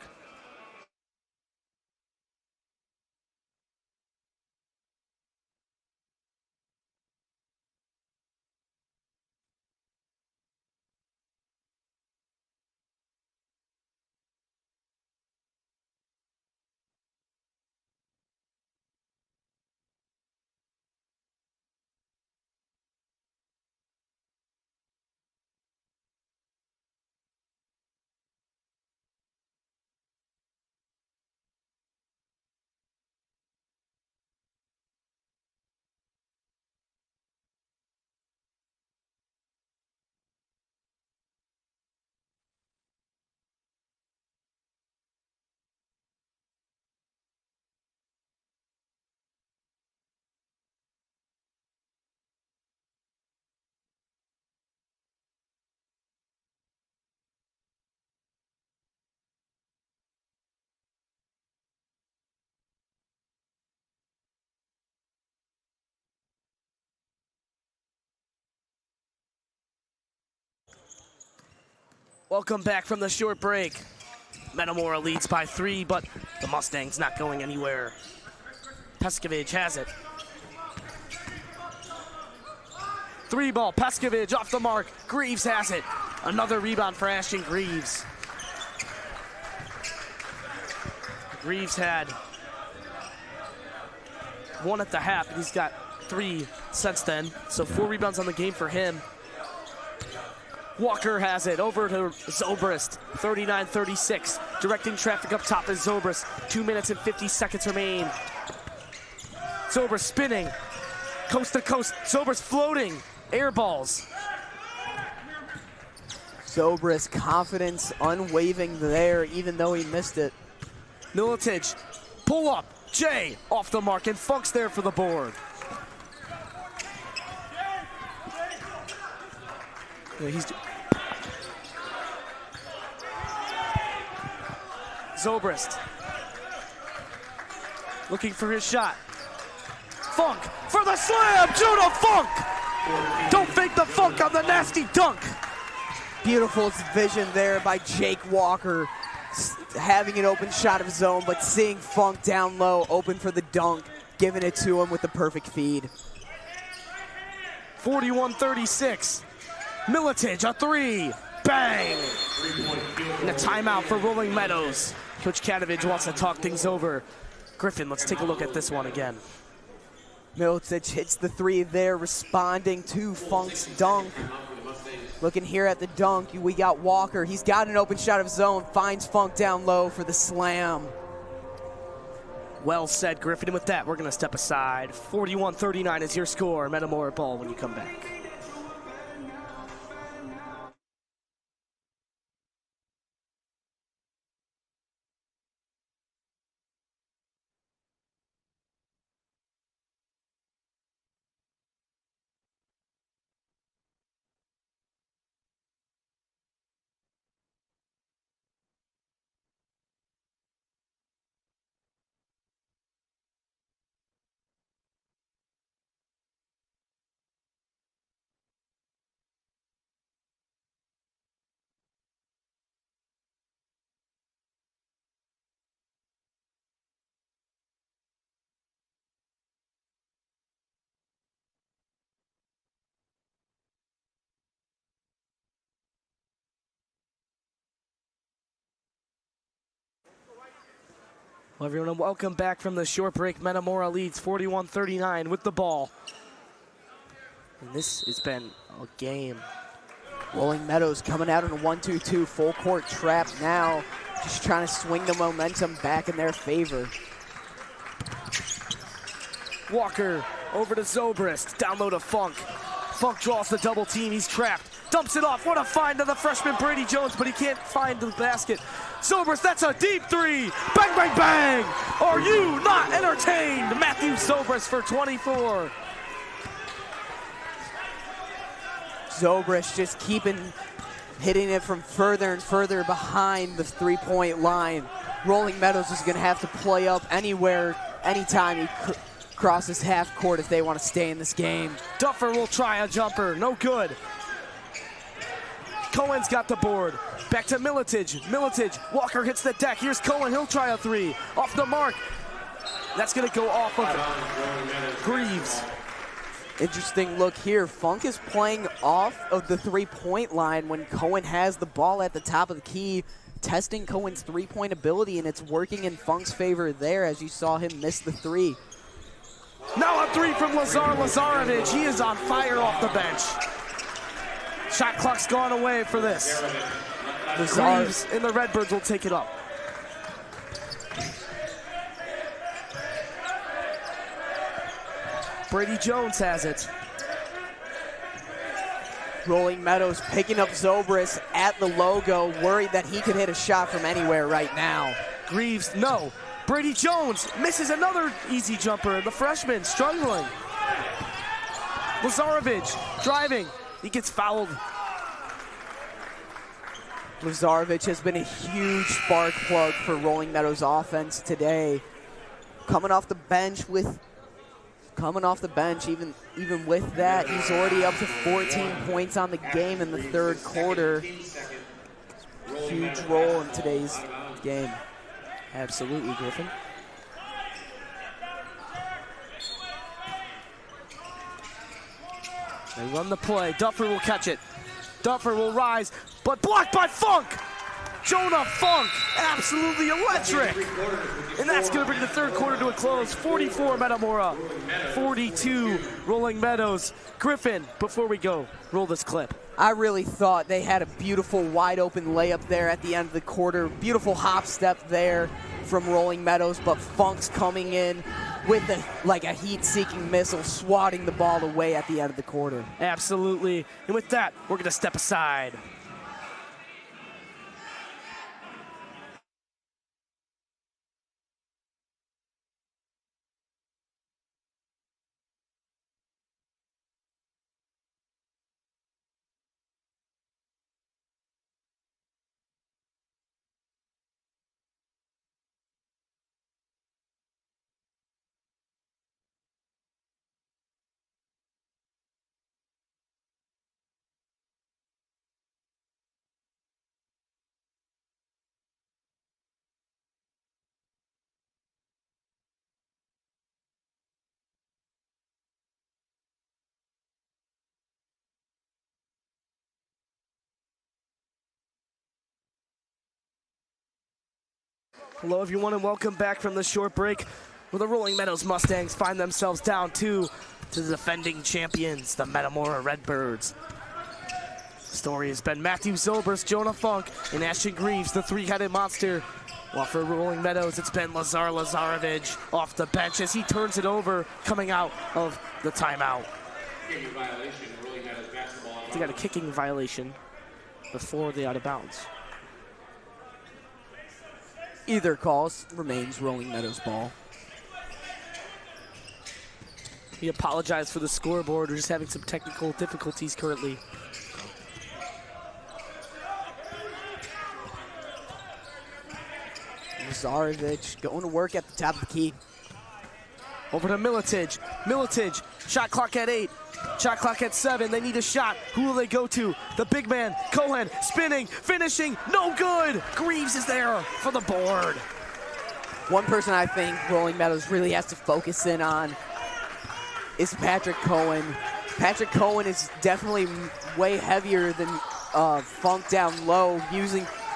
Welcome back from the short break. Metamora leads by 3, but the Mustang's not going anywhere. Peskovich has it. 3 ball, Peskovich off the mark. Greaves has it. Another rebound for Ashton Greaves. Greaves had 1 at the half, and he's got 3 since then. So 4 rebounds on the game for him. Walker has it over to Zobrist, 39-36. Directing traffic up top is Zobrist. 2 minutes and 50 seconds remain. Zobrist spinning, coast to coast. Zobrist floating, air balls. Zobrist, confidence unwavering there, even though he missed it. Milicic, pull up, Jay off the mark, and Funk's there for the board. Yeah, Zobrist looking for his shot. Funk for the slam, Judah Funk! Don't fake the Funk on the nasty dunk. Beautiful vision there by Jake Walker, having an open shot of his own, but seeing Funk down low, open for the dunk, giving it to him with the perfect feed. 41-36. Milicic, a 3. Bang! And a timeout for Rolling Meadows. Coach Katovich wants to talk things over. Griffin, let's take a look at this one again. Milicic hits the 3 there, responding to Funk's dunk. Looking here at the dunk, we got Walker. He's got an open shot of his own, finds Funk down low for the slam. Well said, Griffin. And with that, we're going to step aside. 41-39 is your score. Metamora ball when you come back. Well, everyone, welcome back from the short break. Metamora leads 41-39 with the ball. And this has been a game. Rolling Meadows coming out in a 1-2-2 full court trap now. Just trying to swing the momentum back in their favor. Walker over to Zobrist, down low to Funk. Funk draws the double team, he's trapped. Dumps it off, what a find to the freshman Brady Jones, but he can't find the basket. Zobrist, that's a deep three. Bang, bang, bang. Are you not entertained? Matthew Zobrist for 24. Zobrist just hitting it from further and further behind the three-point line. Rolling Meadows is going to have to play up anywhere, anytime he crosses half court if they want to stay in this game. Duffer will try a jumper, no good. Cohen's got the board. Back to Militage. Walker hits the deck. Here's Cohen. He'll try a three. Off the mark. That's going to go off of Greaves. Interesting look here. Funk is playing off of the three-point line when Cohen has the ball at the top of the key, testing Cohen's three-point ability, and it's working in Funk's favor there as you saw him miss the three. Now a three from Lazarevic. He is on fire off the bench. Shot clock's gone away for this. Greaves and the Redbirds will take it up. Brady Jones has it. Rolling Meadows picking up Zobrist at the logo, worried that he could hit a shot from anywhere right now. Greaves, no. Brady Jones misses another easy jumper. The freshman struggling. Lazarevic driving. He gets fouled. Lazarevic has been a huge spark plug for Rolling Meadows offense today. Coming off the bench, even with that, he's already up to 14 points on the game in the third quarter. Huge role in today's game. Absolutely, Griffin. They run the play. Duffer will catch it. Duffer will rise, but blocked by Funk. Jonah Funk, absolutely electric. And that's going to bring the third quarter to a close. 44 Metamora, 42 Rolling Meadows. Griffin, before we go, roll this clip. I really thought they had a beautiful wide open layup there at the end of the quarter. Beautiful hop step there from Rolling Meadows, but Funk's coming in with like a heat-seeking missile, swatting the ball away at the end of the quarter. Absolutely. And with that, we're going to step aside. Hello, everyone, and welcome back from the short break where the Rolling Meadows Mustangs find themselves down 2 to the defending champions, the Metamora Redbirds. The story has been Matthew Zobrist, Jonah Funk, and Ashton Greaves, the three-headed monster. While for Rolling Meadows, it's been Lazarevic off the bench as he turns it over, coming out of the timeout. They got a kicking violation before the out of bounds. Either calls remains Rolling Meadows ball. He apologized for the scoreboard. We're just having some technical difficulties currently. Lazarevic going to work at the top of the key. Over to Militage. Militage, shot clock at 8. Shot clock at 7. They need a shot. Who will they go to? The big man, Cohen, spinning, finishing, no good. Greaves is there for the board. One person I think Rolling Meadows really has to focus in on is Patrick Cohen. Patrick Cohen is definitely way heavier than Funk down low.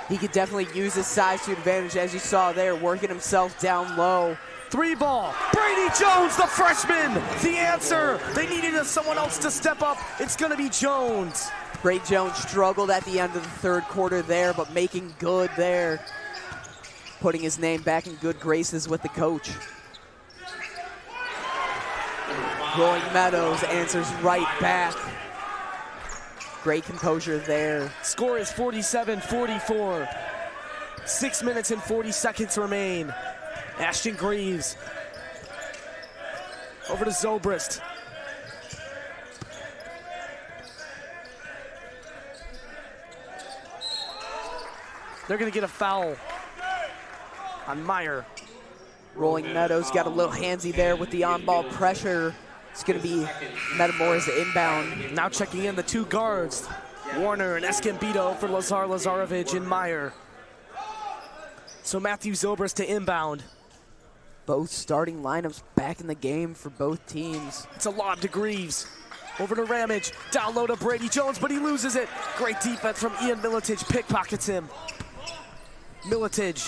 He could definitely use his size to advantage, as you saw there, working himself down low. 3 ball. Brady Jones, the freshman. The answer. They needed someone else to step up. It's going to be Jones. Brady Jones struggled at the end of the third quarter there, but making good there. putting his name back in good graces with the coach. Rolling Meadows answers right back. Great composure there. Score is 47-44. 6 minutes and 40 seconds remain. Ashton Greaves over to Zobrist. They're going to get a foul on Meyer. Rolling Meadows got a little handsy there with the on-ball pressure. It's going to be Metamora's inbound. Now checking in the two guards, Warner and Escobedo for Lazar Lazarevic and Meyer. So Matthew Zobrist to inbound. Both starting lineups back in the game for both teams. It's a lob to Greaves. Over to Ramage. Down low to Brady Jones, but he loses it. Great defense from Ian Miletic. Pickpockets him. Miletic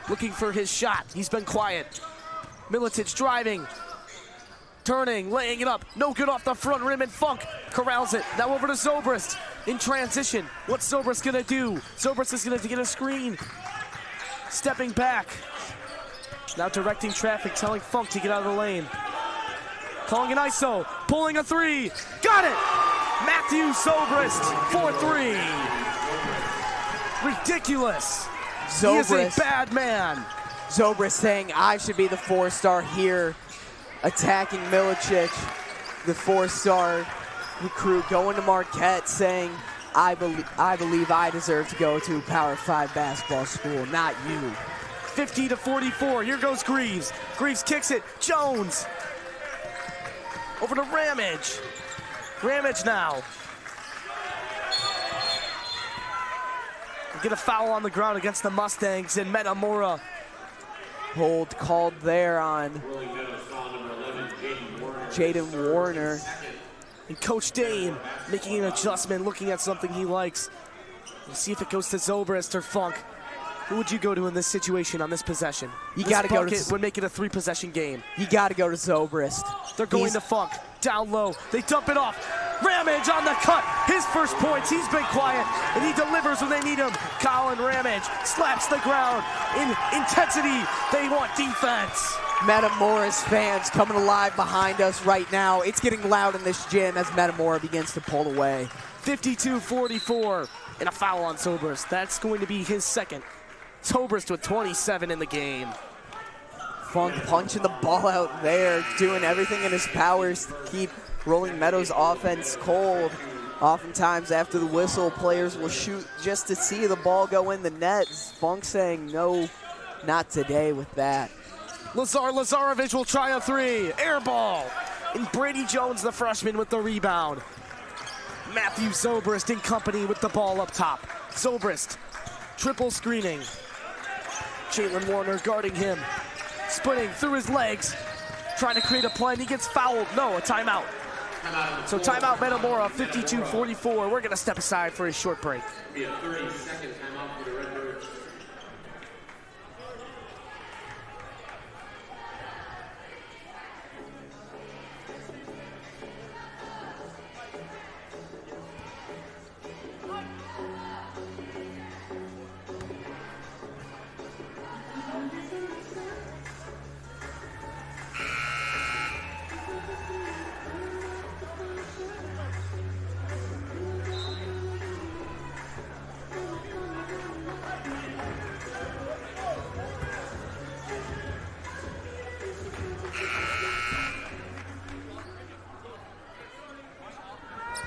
looking for his shot. He's been quiet. Miletic driving. Turning, laying it up. No good off the front rim, and Funk corrals it. Now over to Zobrist in transition. What's Zobrist gonna do? Zobrist is gonna get a screen. Stepping back. Now directing traffic, telling Funk to get out of the lane. Calling an ISO, pulling a three. Got it! Matthew Zobrist for three. Ridiculous. Zobrist, he is a bad man. Zobrist saying, I should be the 4-star here. Attacking Miletic, the 4-star recruit, going to Marquette saying, I believe I deserve to go to Power 5 basketball school, not you. 50-44, here goes Greaves. Greaves kicks it, Jones. Over to Ramage. Ramage now. We get a foul on the ground against the Mustangs, and Metamora. Hold called there on Jaden Warner. And Coach Dane making an adjustment, looking at something he likes. We'll see if it goes to Zobrist or Funk. Who would you go to in this situation on this possession? You got to go to. Would make it a 3-possession game. You got to go to Zobrist. They're going to Funk. Down low. They dump it off. Ramage on the cut. His first points. He's been quiet, and he delivers when they need him. Colin Ramage slaps the ground. In intensity, they want defense. Metamora's fans coming alive behind us right now. It's getting loud in this gym as Metamora begins to pull away. 52-44, and a foul on Zobrist. That's going to be his second. Zobrist with 27 in the game. Funk punching the ball out there, doing everything in his powers to keep Rolling Meadows offense cold. Oftentimes after the whistle, players will shoot just to see the ball go in the net. Funk saying no, not today with that. Lazarevic will try a three. Air ball. And Brady Jones, the freshman, with the rebound. Matthew Zobrist in company with the ball up top. Zobrist, triple screening. Jalen Warner guarding him. Sprinting through his legs. Trying to create a play, and he gets fouled. No, a timeout. So timeout Metamora, 52-44. We're going to step aside for a short break. Be a 30-second timeout for the Redbirds.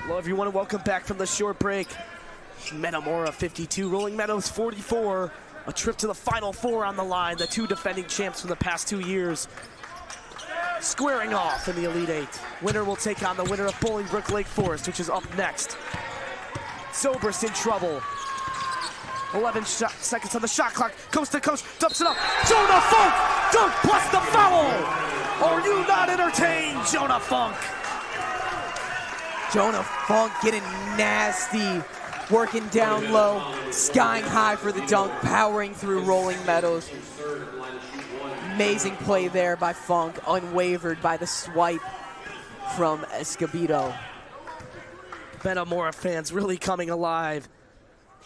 Hello everyone and welcome back from the short break. Metamora 52, Rolling Meadows 44. A trip to the Final Four on the line. The two defending champs from the past 2 years squaring off in the Elite Eight. Winner will take on the winner of Bolingbrook Lake Forest, which is up next. Zobrist in trouble. 11 seconds on the shot clock. Coast to coast, dumps it up. Jonah Funk! Dunk plus the foul! Are you not entertained, Jonah Funk? Jonah Funk getting nasty, working down low, skying high for the dunk, powering through Rolling Meadows. Amazing play there by Funk, unwavered by the swipe from Escobedo. Metamora fans really coming alive.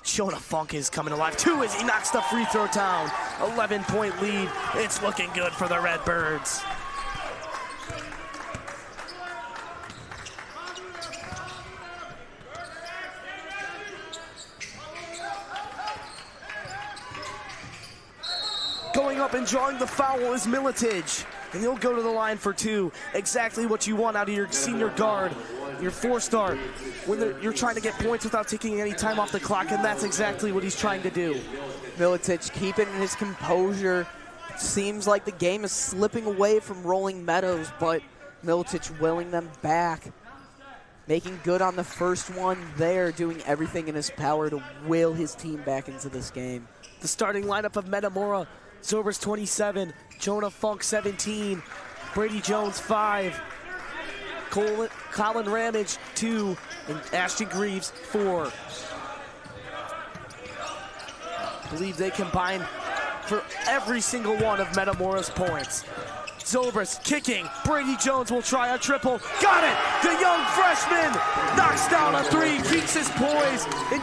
Jonah Funk is coming alive too as he knocks the free throw down. 11-point lead. It's looking good for the Redbirds. Going up and drawing the foul is Milicic, and he'll go to the line for two. Exactly what you want out of your senior guard, your four-star, when you're trying to get points without taking any time off the clock, and that's exactly what he's trying to do. Milicic keeping his composure. Seems like the game is slipping away from Rolling Meadows, but Milicic willing them back. Making good on the first one there, doing everything in his power to will his team back into this game. The starting lineup of Metamora: Zobrist 27, Jonah Funk 17, Brady Jones 5, Colin Ramage 2, and Ashton Greaves 4. I believe they combine for every single one of Metamora's points. Zobrist kicking, Brady Jones will try a triple, got it! The young freshman knocks down a three, keeps his poise, and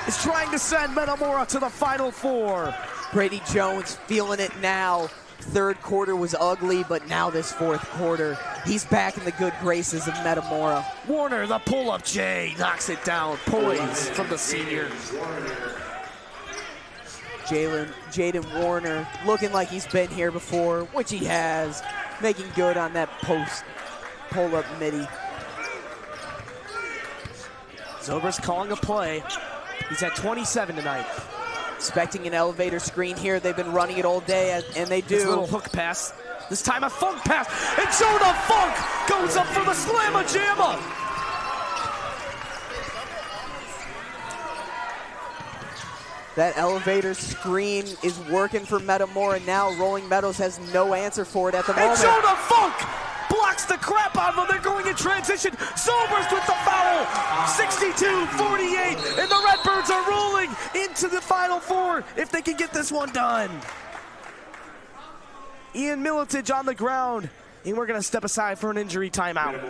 is trying to send Metamora to the Final Four. Brady Jones feeling it now. Third quarter was ugly, but now this fourth quarter, he's back in the good graces of Metamora. Warner, the pull-up J, knocks it down. Poise from the senior. Jaden Warner looking like he's been here before, which he has, making good on that post pull-up midi. Zobrist calling a play. He's at 27 tonight. Expecting an elevator screen here. They've been running it all day, and they do. This little hook pass. This time a Funk pass. And Jonah Funk goes up for the slamma-jamma. That elevator screen is working for Metamora now. Rolling Meadows has no answer for it at the moment. And Jonah Funk blocks the crap out of them. They're going in transition. Zobrist with the foul. 62-48. And the Redbirds are rolling into the Final Four if they can get this one done. Ian Milicic on the ground. And we're going to step aside for an injury timeout.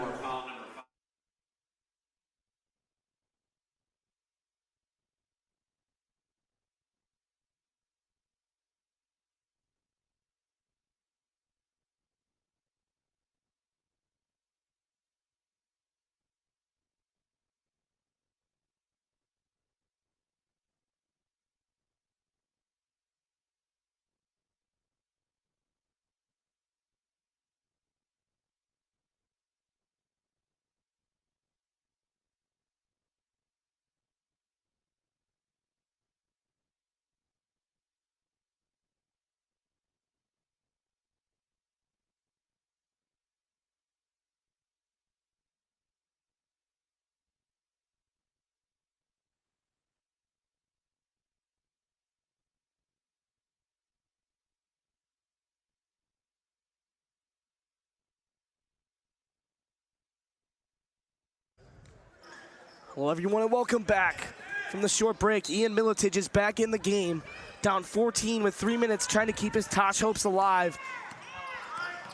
Well, everyone, and welcome back from the short break. Ian Milicic is back in the game, down 14 with 3 minutes, trying to keep his Tosh hopes alive.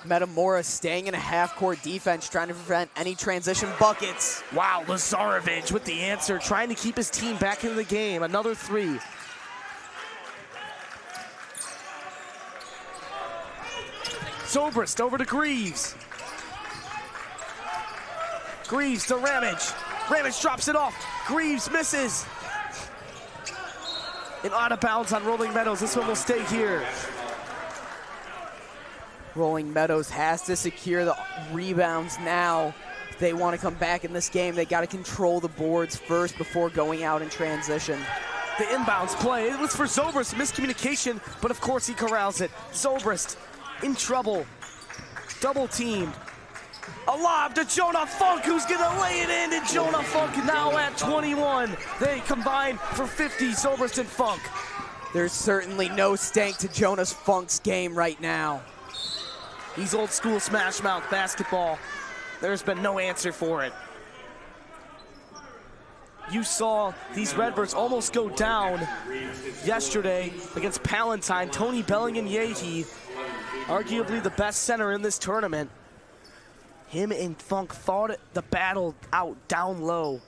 Metamora staying in a half-court defense, trying to prevent any transition buckets. Wow, Lazarevic with the answer, trying to keep his team back into the game. Another three. Zobrist over to Greaves. Greaves to Ramage. Ramage drops it off. Greaves misses. And out of bounds on Rolling Meadows. This one will stay here. Rolling Meadows has to secure the rebounds now. If they want to come back in this game, they got to control the boards first before going out in transition. The inbounds play. It was for Zobrist. Miscommunication, but of course he corrals it. Zobrist in trouble. Double teamed. A lob to Jonah Funk, who's gonna lay it in, and Jonah Funk now at 21. They combine for 50, Zobrist and Funk. There's certainly no stank to Jonas Funk's game right now. He's old school smash mouth basketball. There's been no answer for it. You saw these Redbirds almost go down yesterday against Palatine. Tony Bellingham-Yehi, arguably the best center in this tournament. Him and Funk fought the battle out down low.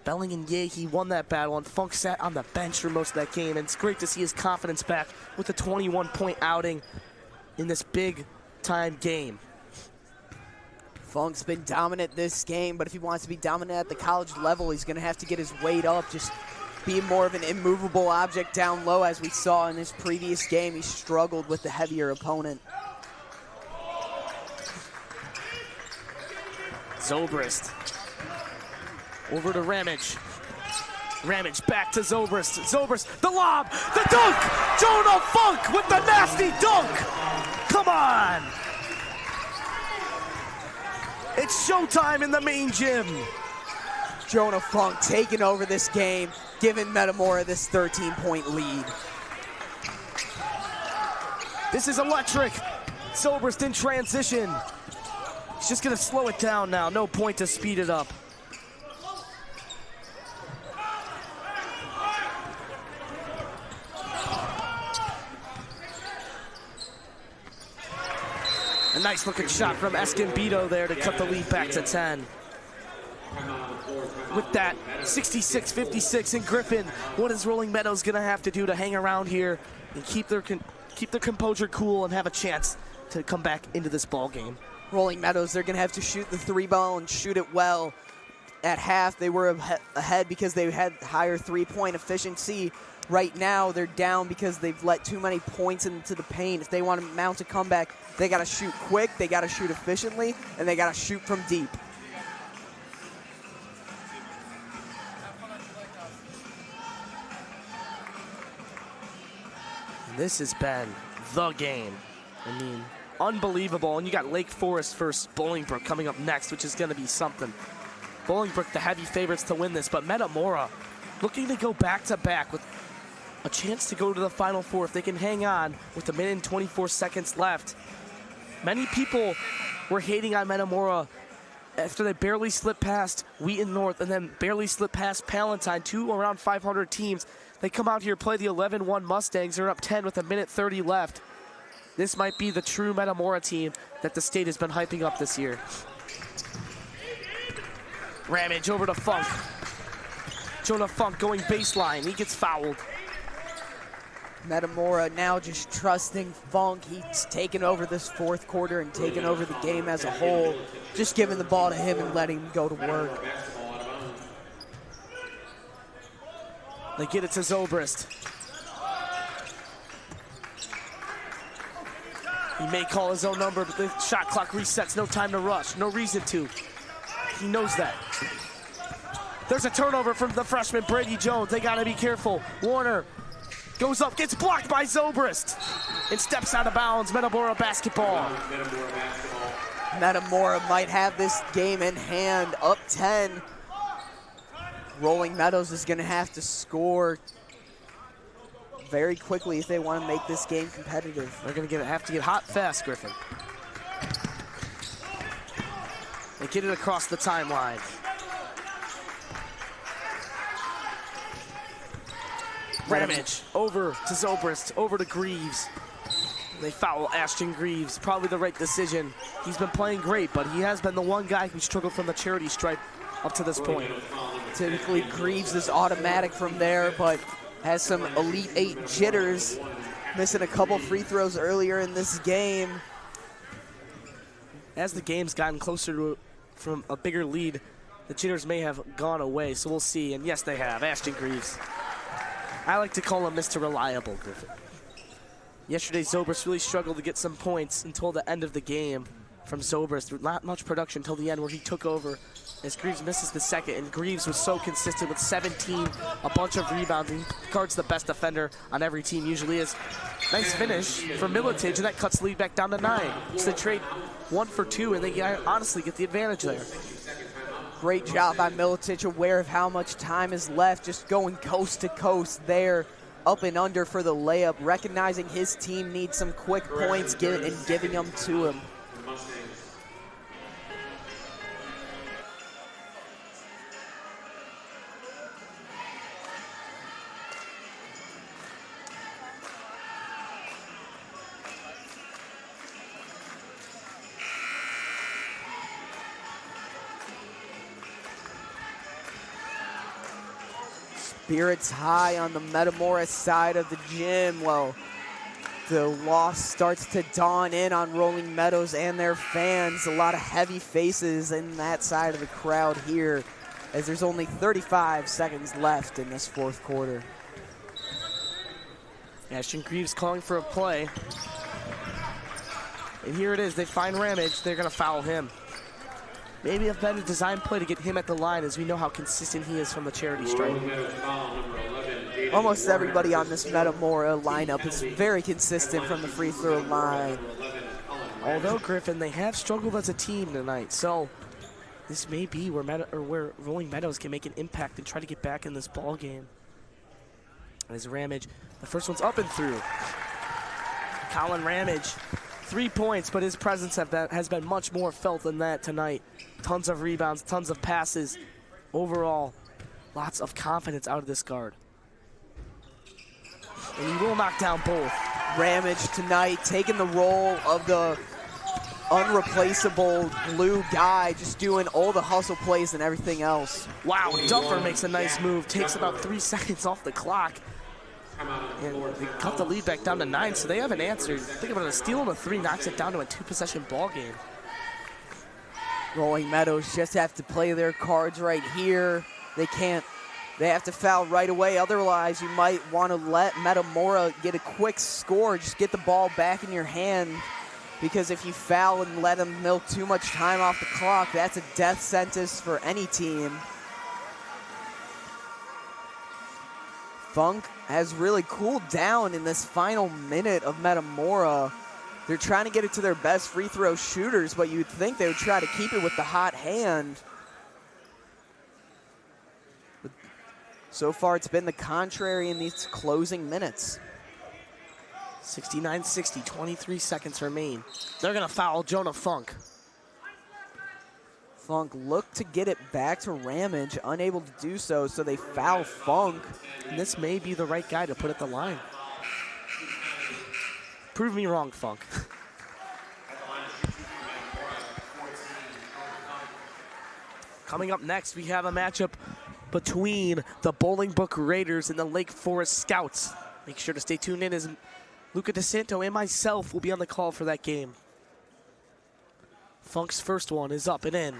Belling and Ye, he won that battle, and Funk sat on the bench for most of that game, and it's great to see his confidence back with a 21-point outing in this big-time game. Funk's been dominant this game, but if he wants to be dominant at the college level, he's going to have to get his weight up, just be more of an immovable object down low, as we saw in his previous game. He struggled with the heavier opponent. Zobrist over to Ramage. Ramage back to Zobrist. Zobrist, the lob, the dunk! Jonah Funk with the nasty dunk! Come on! It's showtime in the main gym. Jonah Funk taking over this game, giving Metamora this 13-point lead. This is electric. Zobrist in transition. He's just gonna slow it down now. No point to speed it up. A nice looking shot from Esconbedo there to cut the lead back to 10. With that, 66-56 in Griffin. What is Rolling Meadows gonna have to do to hang around here and keep their composure cool and have a chance to come back into this ball game? Rolling Meadows, they're gonna have to shoot the 3-ball and shoot it well. At half, they were ahead because they had higher 3-point efficiency. Right now, they're down because they've let too many points into the paint. If they want to mount a comeback, they got to shoot quick, they got to shoot efficiently, and they got to shoot from deep. This has been the game. I mean, unbelievable. And you got Lake Forest versus Bolingbrook coming up next, which is going to be something. Bolingbrook, the heavy favorites to win this, but Metamora looking to go back-to-back with a chance to go to the Final Four if they can hang on with a minute and 24 seconds left. Many people were hating on Metamora after they barely slipped past Wheaton North and then barely slipped past Palatine, two around 500 teams. They come out here, play the 11-1 Mustangs. They're up 10 with a minute 30 left. This might be the true Metamora team that the state has been hyping up this year. Ramage over to Funk. Jonah Funk going baseline. He gets fouled. Metamora now just trusting Funk. He's taken over this fourth quarter and taken over the game as a whole. Just giving the ball to him and letting him go to work. They get it to Zobrist. He may call his own number, but the shot clock resets. No time to rush. No reason to. He knows that. There's a turnover from the freshman, Brady Jones. They got to be careful. Warner goes up, gets blocked by Zobrist, and steps out of bounds. Metamora basketball. Metamora might have this game in hand, up 10. Rolling Meadows is going to have to score very quickly if they want to make this game competitive. They're going to have to get hot fast, Griffin. They get it across the timeline. Ramage over to Zobrist, over to Greaves. They foul Ashton Greaves, probably the right decision. He's been playing great, but he has been the one guy who struggled from the charity stripe up to this point. Typically, Greaves is automatic from there, but has some Elite 8 jitters, missing a couple free throws earlier in this game. As the game's gotten closer to from a bigger lead, the jitters may have gone away, so we'll see. And yes, they have. Ashton Greaves. I like to call him Mr. Reliable, Griffin. Yesterday, Zobrist really struggled to get some points until the end of the game from Zobrist. Not much production until the end where he took over as Greaves misses the second. And Greaves was so consistent with 17, a bunch of rebounds. He guards the best defender on every team, usually is. Nice finish for Milicic, and that cuts the lead back down to 9. So they trade 1 for 2, and they honestly get the advantage there. Great job by Milicic, aware of how much time is left, just going coast to coast there, up and under for the layup, recognizing his team needs some quick points and giving them to him. Spirits high on the Metamora side of the gym. Well, the loss starts to dawn in on Rolling Meadows and their fans. A lot of heavy faces in that side of the crowd here, as there's only 35 seconds left in this fourth quarter. Ashton Greaves calling for a play. And here it is, they find Ramage, they're gonna foul him. Maybe a better design play to get him at the line, as we know how consistent he is from the charity stripe. Almost everybody on this Metamora lineup is very consistent from the free throw line. Although, Griffin, they have struggled as a team tonight, so this may be where Rolling Meadows can make an impact and try to get back in this ball game. As Ramage, the first one's up and through. Colin Ramage, 3 points, but his presence has been much more felt than that tonight. Tons of rebounds, tons of passes. Overall, lots of confidence out of this guard. And he will knock down both. Ramage tonight taking the role of the unreplaceable glue guy, just doing all the hustle plays and everything else. Wow, Duffer makes a nice move, takes about 3 seconds off the clock. And they cut the lead back down to 9, so they haven't answered. Think about it, a steal and a 3 knocks it down to a 2-possession ball game. Rolling Meadows just have to play their cards right here. They have to foul right away, otherwise you might want to let Metamora get a quick score, just get the ball back in your hand, because if you foul and let them milk too much time off the clock, that's a death sentence for any team. Funk has really cooled down in this final minute of Metamora. They're trying to get it to their best free throw shooters, but you'd think they would try to keep it with the hot hand. But so far, it's been the contrary in these closing minutes. 69-60, 23 seconds remain. They're gonna foul Jonah Funk. Funk looked to get it back to Ramage, unable to do so, so they foul Funk. And this may be the right guy to put at the line. Prove me wrong, Funk. Coming up next, we have a matchup between the Bolingbrook Raiders and the Lake Forest Scouts. Make sure to stay tuned in, as Luca DeSanto and myself will be on the call for that game. Funk's first one is up and in.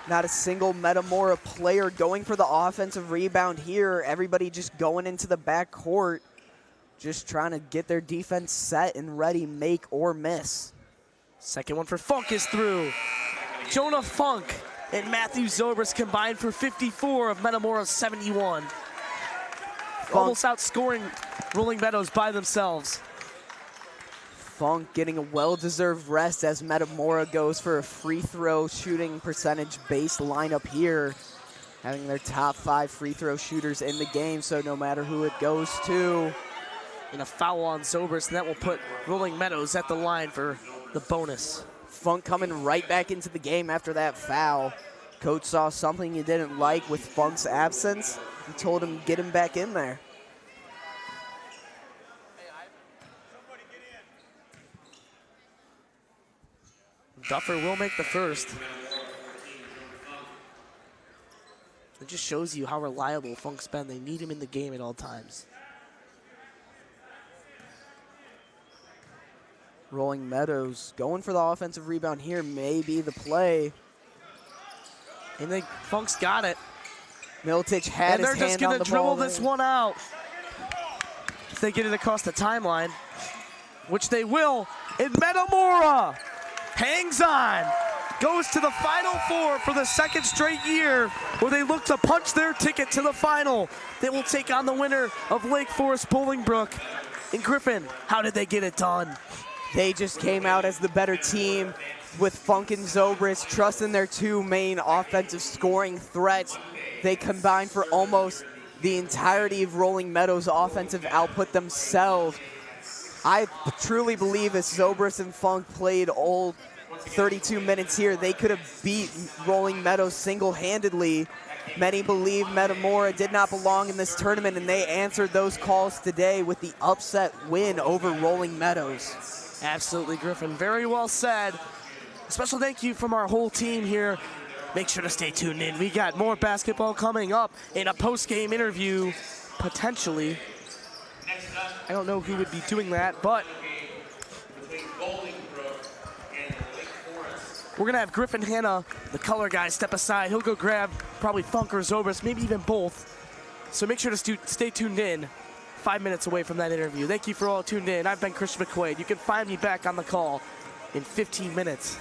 Not a single Metamora player going for the offensive rebound here. Everybody just going into the backcourt, just trying to get their defense set and ready, make or miss. Second one for Funk is through. Jonah Funk and Matthew Zobrist combined for 54 of Metamora's 71. Almost outscoring Rolling Meadows by themselves. Funk getting a well-deserved rest as Metamora goes for a free throw shooting percentage-based lineup here, having their top 5 free throw shooters in the game, so no matter who it goes to. And a foul on Zobrist, and that will put Rolling Meadows at the line for the bonus. Funk coming right back into the game after that foul. Coach saw something he didn't like with Funk's absence. He told him to get him back in there. Duffer will make the first. It just shows you how reliable Funk's been. They need him in the game at all times. Rolling Meadows going for the offensive rebound here may be the play. And Funk's got it. Miltich had his hand on the ball. And they're just going to dribble this one out. If they get it across the timeline, which they will. And Metamora hangs on, goes to the Final Four for the second straight year, where they look to punch their ticket to the final. They will take on the winner of Lake Forest Bolingbrook. And Griffin, how did they get it done? They just came out as the better team with Funk and Zobrist, trusting their 2 main offensive scoring threats. They combined for almost the entirety of Rolling Meadows' offensive output themselves. I truly believe if Zobrist and Funk played all 32 minutes here, they could have beat Rolling Meadows single-handedly. Many believe Metamora did not belong in this tournament, and they answered those calls today with the upset win over Rolling Meadows. Absolutely, Griffin. Very well said. A special thank you from our whole team here make sure to stay tuned in. We got more basketball coming up in a post-game interview, potentially. I don't know who would be doing that, but we're going to have Griffin Hanna, the color guy, step aside. He'll go grab probably Funk or Zobrist, maybe even both. So make sure to stay tuned in. 5 minutes away from that interview. Thank you for all tuned in. I've been Christian McQuade. You can find me back on the call in 15 minutes.